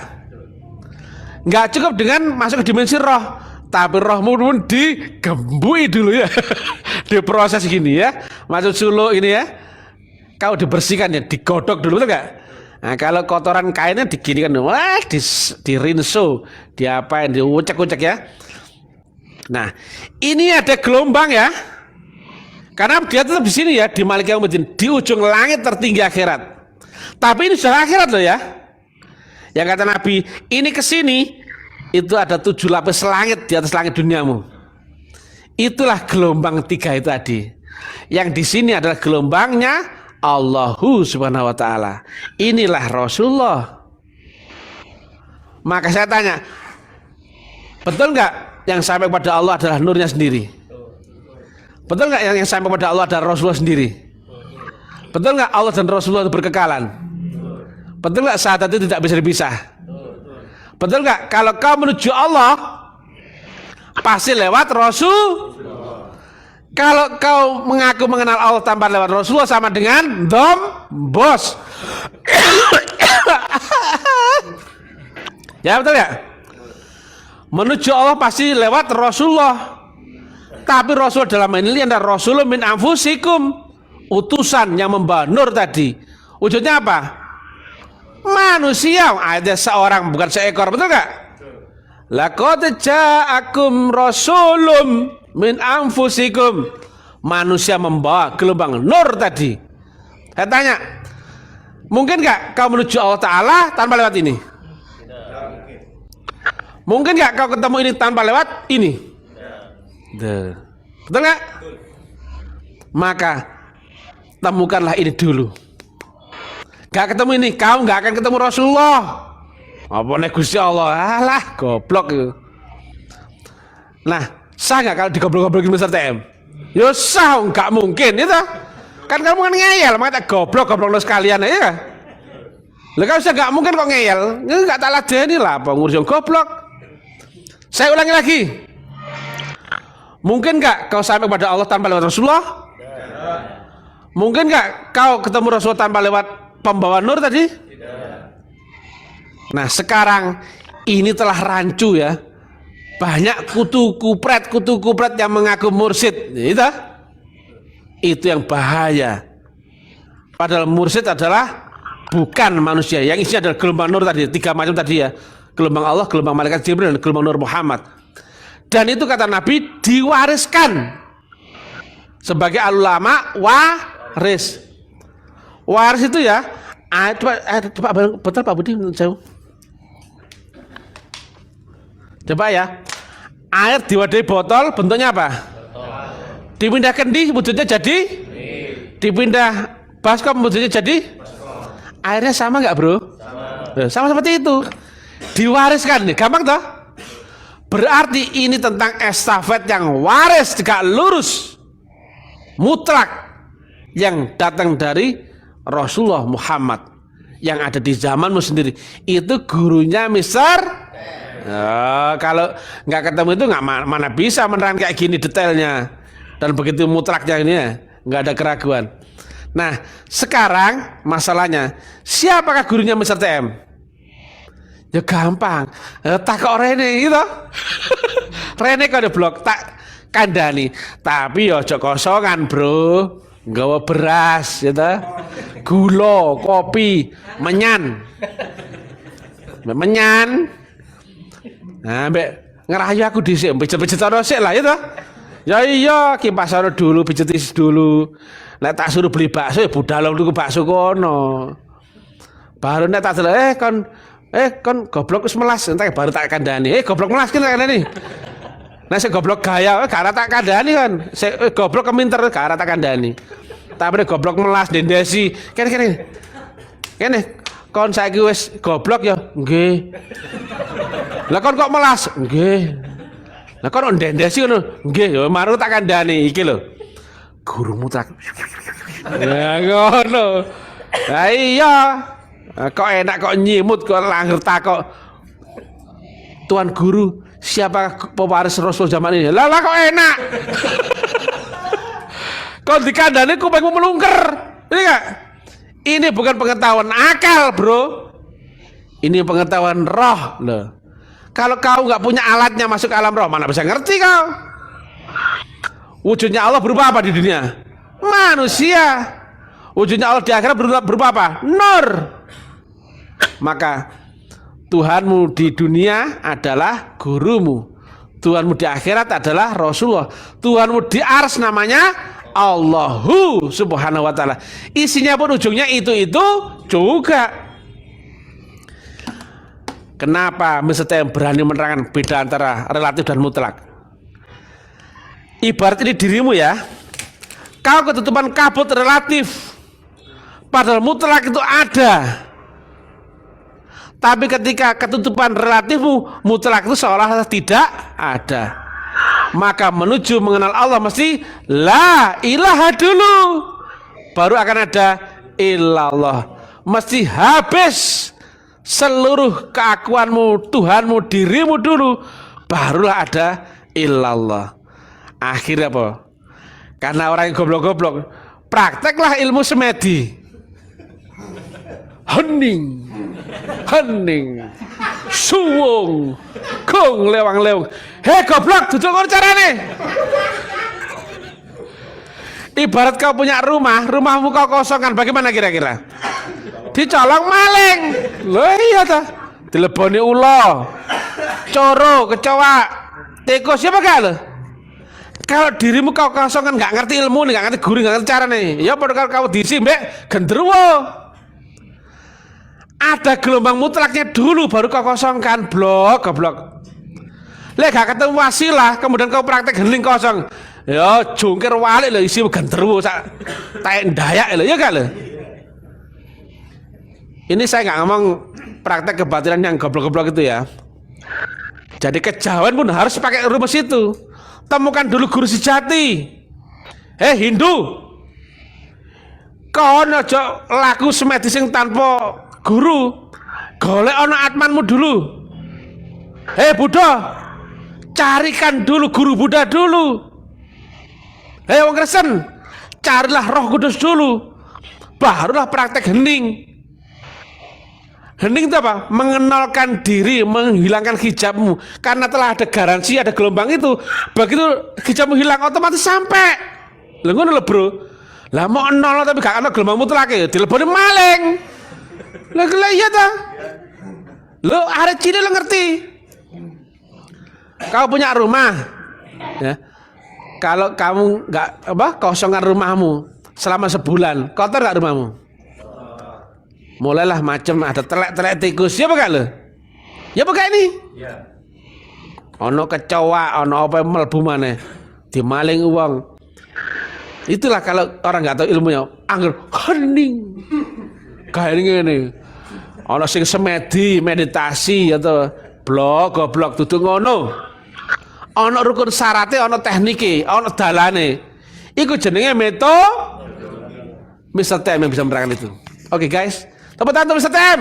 Nggak cukup dengan masuk ke dimensi roh, tapi rohmu pun digembui dulu ya, diproses gini ya, masuk suluk ini ya, kau dibersihkan ya, digodok dulu, betul nggak? Nah, kalau kotoran kainnya diginikan, wah, dirinso, diapain, diucek-ucek ya. Nah, ini ada gelombang ya, karena dia tetap di sini ya, di Malik Yaumiddin, di ujung langit tertinggi akhirat. Tapi ini sudah akhirat loh ya. Yang kata Nabi, ini ke sini, itu ada 7 lapis langit di atas langit duniamu. Itulah gelombang 3 itu tadi. Yang di sini adalah gelombangnya Allahu subhanahu wa ta'ala. Inilah Rasulullah. Maka saya tanya, betul nggak yang sampai kepada Allah adalah nurnya sendiri? Betul nggak yang sampai kepada Allah adalah Rasulullah sendiri? Betul nggak Allah dan Rasulullah itu berkekalan? Betul nggak saat itu tidak bisa dipisah? Betul nggak kalau kau menuju Allah pasti lewat Rasul? Kalau kau mengaku mengenal Allah tanpa lewat Rasulullah sama dengan bos. Ya betul ya? Menuju Allah pasti lewat Rasulullah. Tapi Rasul dalam ini adalah Rasulun min anfusikum, utusan yang membawa nur tadi. Wujudnya apa? Manusia, ada seorang bukan seekor, betul nggak? Laqad ja'akum rasulun min anfusikum, manusia membawa gelombang nur tadi. Saya tanya, mungkin nggak kau menuju Allah Ta'ala tanpa lewat ini? Mungkin nggak kau ketemu ini tanpa lewat ini? Betul nggak? Maka temukanlah ini dulu. Gak ketemu ini, kau nggak akan ketemu Rasulullah. Apa nek Gusti Allah? Alah, goblok itu. Nah, sah nggak kalau digoblok-goblokin Mr. TM? Yo sah, nggak mungkin itu. Kan kamu kan ngeyel, makanya goblok lo sekalian aja. Lah kalau saya nggak mungkin kok ngeyel, nggak tak ladeni lah, pengurus yang goblok. Saya ulangi lagi. Mungkin nggak kau sampai kepada Allah tanpa lewat Rasulullah? Mungkin nggak kau ketemu Rasulullah tanpa lewat pembawa nur tadi? Nah sekarang ini telah rancu ya. Banyak kutu kupret yang mengaku mursyid, itu yang bahaya. Padahal mursyid adalah bukan manusia, yang isinya adalah gelombang nur tadi, 3 macam tadi ya, gelombang Allah, gelombang malaikat Jibril, dan gelombang nur Muhammad. Dan itu kata Nabi diwariskan sebagai ulama waris. Waris itu ya, coba betul Pak Budi jauh. Coba ya, air diwadahi botol bentuknya apa? Dipindah kendi wujudnya jadi? Dipindah baskom wujudnya jadi? Airnya sama nggak bro? Sama seperti itu. Diwariskan nih, gampang toh? Berarti ini tentang estafet yang waris tegak lurus, mutlak, yang datang dari Rasulullah Muhammad, yang ada di zamanmu sendiri. Itu gurunya Mister. Kalau nggak ketemu itu mana bisa menerangkan kayak gini detailnya dan begitu mutlaknya ini ya, nggak ada keraguan. Nah sekarang masalahnya, siapakah gurunya Mr. TM? Ya gampang, takok Rene gitu. Rene kok ada blog tak kandani, tapi ojo kosongan bro, nggawa beras gitu, gula, kopi, menyan. Nah, mbak ngerayu aku dhisik, pijet-pijet ana sik lah itu. Ya iya, kipas ana dulu, pijetis dulu. Nek tak suruh beli bakso ya budal tuku bakso kono. Baru nek tak kon goblok wis melas, entek baru tak kandhani. Goblok melas ki tak kandhani. Nek sik goblok gaya gak tak kandhani kan. Sik goblok keminter gak tak kandhani. Tapi nek goblok melas dendesi, kene. Kon saiki wis goblok ya? Nggih. Lah kon kok melas? Nggih. Lah kon ndendesi ngono? Nggih, ya maru tak kandhani iki lho. Gurumu tak. Ya ngono. Lah iya. Kok enak kok nyimut kok langgar takok. Tuan guru, siapa pewaris Rasul zaman ini? Lah kok enak. Kok dikandhani kupingmu melungker. Ini enggak? Ini bukan pengetahuan akal bro, ini pengetahuan roh loh. Kalau kau nggak punya alatnya masuk ke alam roh, mana bisa ngerti kau? Wujudnya Allah berupa apa di dunia? Manusia. Wujudnya Allah di akhirat berupa apa? Nur. Maka Tuhanmu di dunia adalah gurumu, Tuhanmu di akhirat adalah Rasulullah, Tuhanmu di ars namanya Allahu subhanahu wa ta'ala. Isinya pun ujungnya itu juga. Kenapa Mr. T berani menerangkan beda antara relatif dan mutlak? Ibarat ini dirimu ya, kau ketutupan kabut relatif, padahal mutlak itu ada. Tapi ketika ketutupan relatifmu, mutlak itu seolah tidak ada. Maka menuju mengenal Allah mesti la ilaha dulu, baru akan ada illallah. Mesti habis seluruh keakuanmu, Tuhanmu, dirimu dulu, barulah ada illallah. Akhirnya apa? Karena orang yang goblok-goblok, prakteklah ilmu semedi. Hening, suwung, gong, lewang. Hei goblok, duduk ngono carane. Ibarat kau punya rumahmu kau kosongkan, bagaimana kira-kira? Dicolong maling. Loh iya ta. Dileboni ula, coro, kecoa, tikus, siapa gak lo? Kalau dirimu kau kosongkan, nggak ngerti ilmu, nggak ngerti guru, nggak ngerti cara nih, ya pada kalau kau diisi mbek genderuwo. Ada gelombang mutlaknya dulu, baru kau kosongkan. Goblok. Lek gak ketemu wasilah, kemudian kau praktek hening kosong, ya jungkir walik lo isi genderuwo sak taek ndayak lo, ya gak lo? Ini saya nggak ngomong praktek kebatilan yang goblok-goblok itu ya. Jadi kejauhan pun harus pakai rumus itu. Temukan dulu guru sejati. Hindu, kau aja laku semedi sing tanpa guru. Golek ono atmanmu dulu. Buddha, carikan dulu guru Buddha dulu. Wong Kristen, carilah Roh Kudus dulu, barulah praktek hening. Hening itu apa? Mengenalkan diri, menghilangkan hijabmu. Karena telah ada garansi, ada gelombang itu. Begitu hijabmu hilang, otomatis sampai. Lah ngono lho, Bro. Lah mau nol tapi gak ana gelombang mutlak ya, dileboni maling. Lah iya ta? Lo arek cilik lo ngerti. Kau punya rumah. Ya. Kalau kamu nggak kosongan rumahmu selama sebulan, kotor nggak rumahmu? Mulailah macam ada telek-telek tikus, ya bukan lo? Ya bukan ini? Ya. Ono kecoa, ono apa mlebu maneh, dimaling uang. Itulah kalau orang nggak tahu ilmunya, angger hening, kayak ini. Ono sing semedi, meditasi atau goblok tutu ngono. Ono rukun syaratnya, ono teknike, ono dalane. Iku jenenge Mr. T yang bisa menerangkan itu. Oke guys. Tepuk tangan untuk Mr. Tem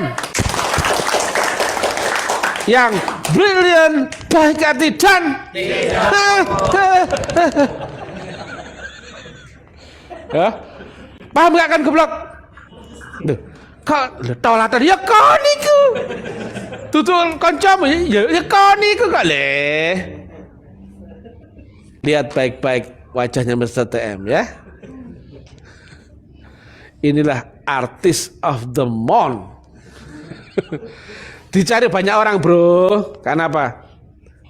yang brilliant, baik hati dan ya, paham gak kan goblok? Kok tolatan ya kau niku tutul kancamu ya kau niku kok le. Lihat baik-baik wajahnya Mr. TM ya. Inilah artist of the month. Dicari banyak orang, bro. Karena apa?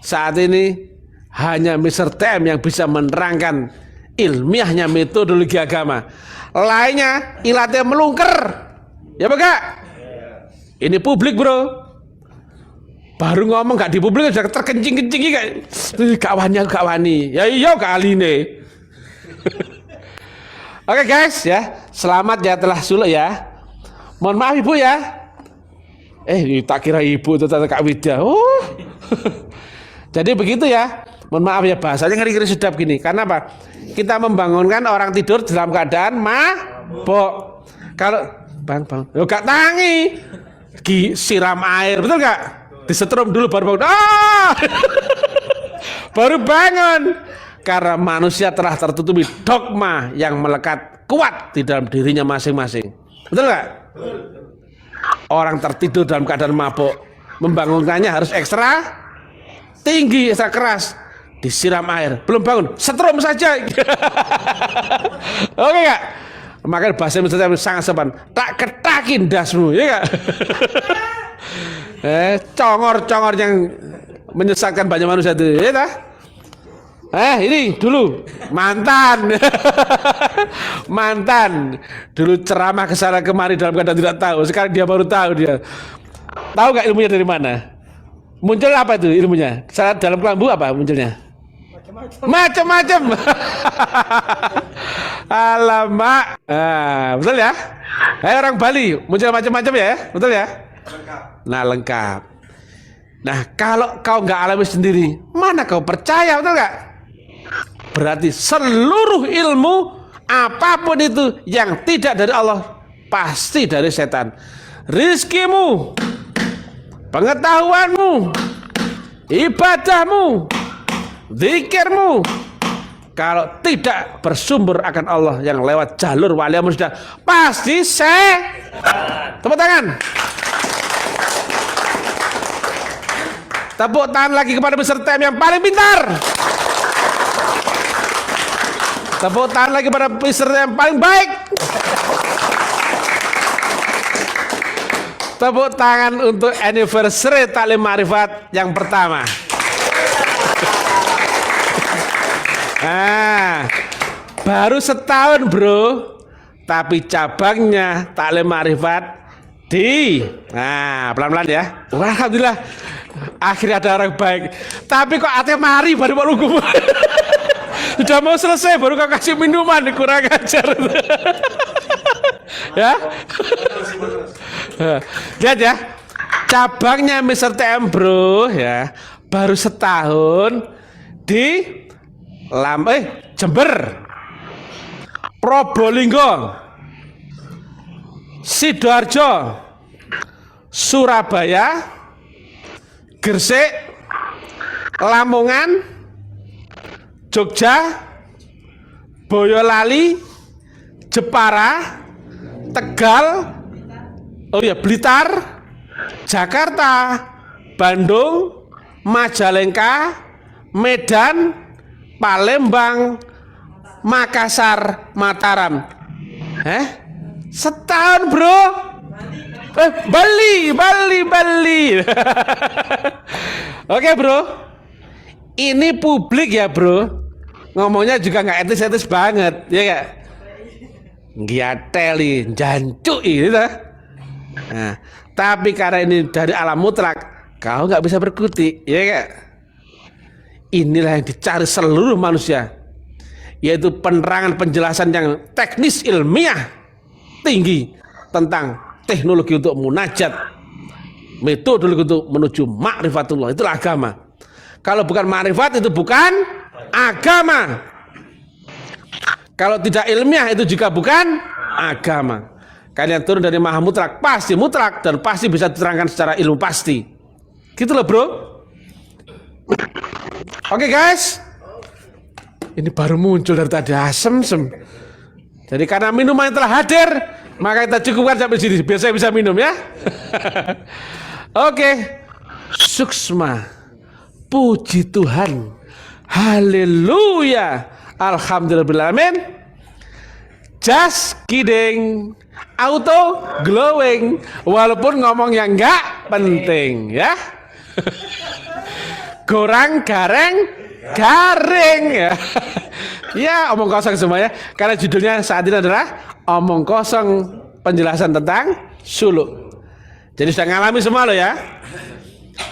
Saat ini hanya Mr. TM yang bisa menerangkan ilmiahnya metodologi agama. Lainnya ilatnya melungker. Ya Pak? Ini publik, bro. Baru ngomong gak di publik sudah terkencing-kencing kayak gak wani. Ya iya kali ini. Oke guys ya, selamat ya telah suluk ya. Mohon maaf ibu ya. Tak kira ibu itu Kak Widya. Jadi begitu ya. Mohon maaf ya bahasanya ngeri-ngeri sedap gini. Karena apa? Kita membangunkan orang tidur dalam keadaan mabok. Kalau bang, yo gak tangi. Siram air, betul gak? Disetrum dulu baru bangun. Baru bangun. Karena manusia telah tertutupi dogma yang melekat kuat di dalam dirinya masing-masing. Betul nggak? Orang tertidur dalam keadaan mabuk, membangunkannya harus ekstra tinggi, ekstra keras. disiram air, belum bangun, setrum saja. Oke nggak? Makanya bahasa Indonesia sangat sopan. Tak ketakin dasmu, ya nggak? Congor-congor yang menyesatkan banyak manusia itu, ya tak? Ini dulu mantan, mantan dulu ceramah kesana kemari dalam keadaan tidak tahu. Sekarang dia baru tahu dia. Tahu nggak ilmunya dari mana? Muncul apa itu ilmunya? Saat dalam kelambu apa munculnya? Macam-macam. Alamak. Betul ya? Orang Bali muncul macam-macam ya, betul ya? Lengkap. Nah lengkap. Nah kalau kau nggak alami sendiri, mana kau percaya, betul nggak? Berarti seluruh ilmu apapun itu yang tidak dari Allah pasti dari setan. Rizkimu, pengetahuanmu, ibadahmu, zikirmu, kalau tidak bersumber akan Allah yang lewat jalur wali sudah pasti tepuk tangan. Tepuk tangan lagi kepada peserta yang paling pintar. Tepuk tangan lagi pada peserta yang paling baik. Tepuk tangan untuk anniversary Taklim Ma'rifat yang pertama. Baru setahun bro, tapi cabangnya Taklim Ma'rifat pelan-pelan ya. Alhamdulillah, akhirnya ada orang baik. Tapi kok ate mari baru mau lugu. Sudah mau selesai baru kau kasih minuman, kurang ajar. Ya. Lihat ya. Cabangnya Mr. TM bro ya, baru setahun di Jember, Probolinggo, Sidoarjo, Surabaya, Gresik, Lamongan, Jogja, Boyolali, Jepara, Tegal, Blitar, Jakarta, Bandung, Majalengka, Medan, Palembang, Makassar, Mataram. Setahun bro. Bali. Oke bro, ini publik ya bro. Ngomongnya juga nggak etis banget, ya nggak? Ngiateli, jancui, gitu. Nah, tapi karena ini dari alam mutlak, kau nggak bisa berkutik, ya nggak? Inilah yang dicari seluruh manusia, yaitu penerangan penjelasan yang teknis ilmiah tinggi tentang teknologi untuk munajat, metodologi untuk menuju ma'rifatullah. Itulah agama. Kalau bukan ma'rifat itu bukan agama. Kalau tidak ilmiah itu juga bukan agama. Kalian turun dari maha mutlak pasti mutlak dan pasti bisa diterangkan secara ilmu pasti. Gitu loh bro. Oke guys, ini baru muncul dari tadi asem. Jadi karena minuman yang telah hadir, maka kita cukupkan sampai sini biar saya bisa minum ya. Oke, suksma, puji Tuhan, haleluya, alhamdulillahirrahmanirrahim. Just kidding, auto glowing, walaupun ngomong yang enggak penting ya. Gorang gareng garing ya. Ya omong kosong semuanya, karena judulnya saat ini adalah omong kosong penjelasan tentang suluk. Jadi sudah ngalami semua lo ya.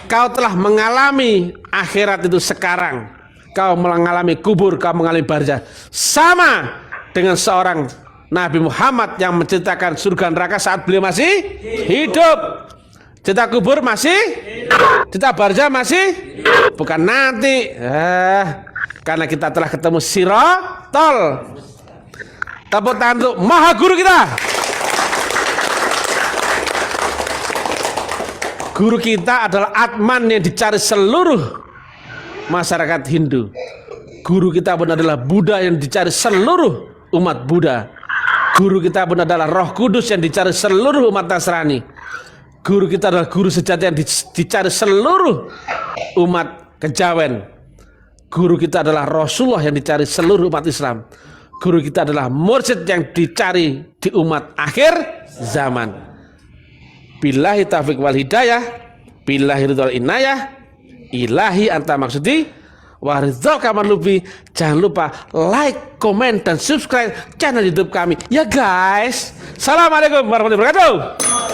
Kau telah mengalami akhirat itu sekarang. Kau mengalami kubur, kau mengalami barzah. Sama dengan seorang Nabi Muhammad yang menceritakan surga neraka saat beliau masih hidup. Cerita kubur masih, cerita barzah masih, bukan nanti. Karena kita telah ketemu Sirotol. Tepuk tangan untuk Maha Guru kita. Guru kita adalah Atman yang dicari seluruh masyarakat Hindu. Guru kita pun adalah Buddha yang dicari seluruh umat Buddha. Guru kita pun adalah Roh Kudus yang dicari seluruh umat Nasrani. Guru kita adalah guru sejati yang dicari seluruh umat Kejawen. Guru kita adalah Rasulullah yang dicari seluruh umat Islam. Guru kita adalah mursyid yang dicari di umat akhir zaman. Billahi taufiq wal hidayah, billahi ridwal inayah, ilahi anta maksudi, waridhaka marlubi. Jangan lupa like, komen, dan subscribe channel YouTube kami. Ya guys. Assalamualaikum warahmatullahi wabarakatuh.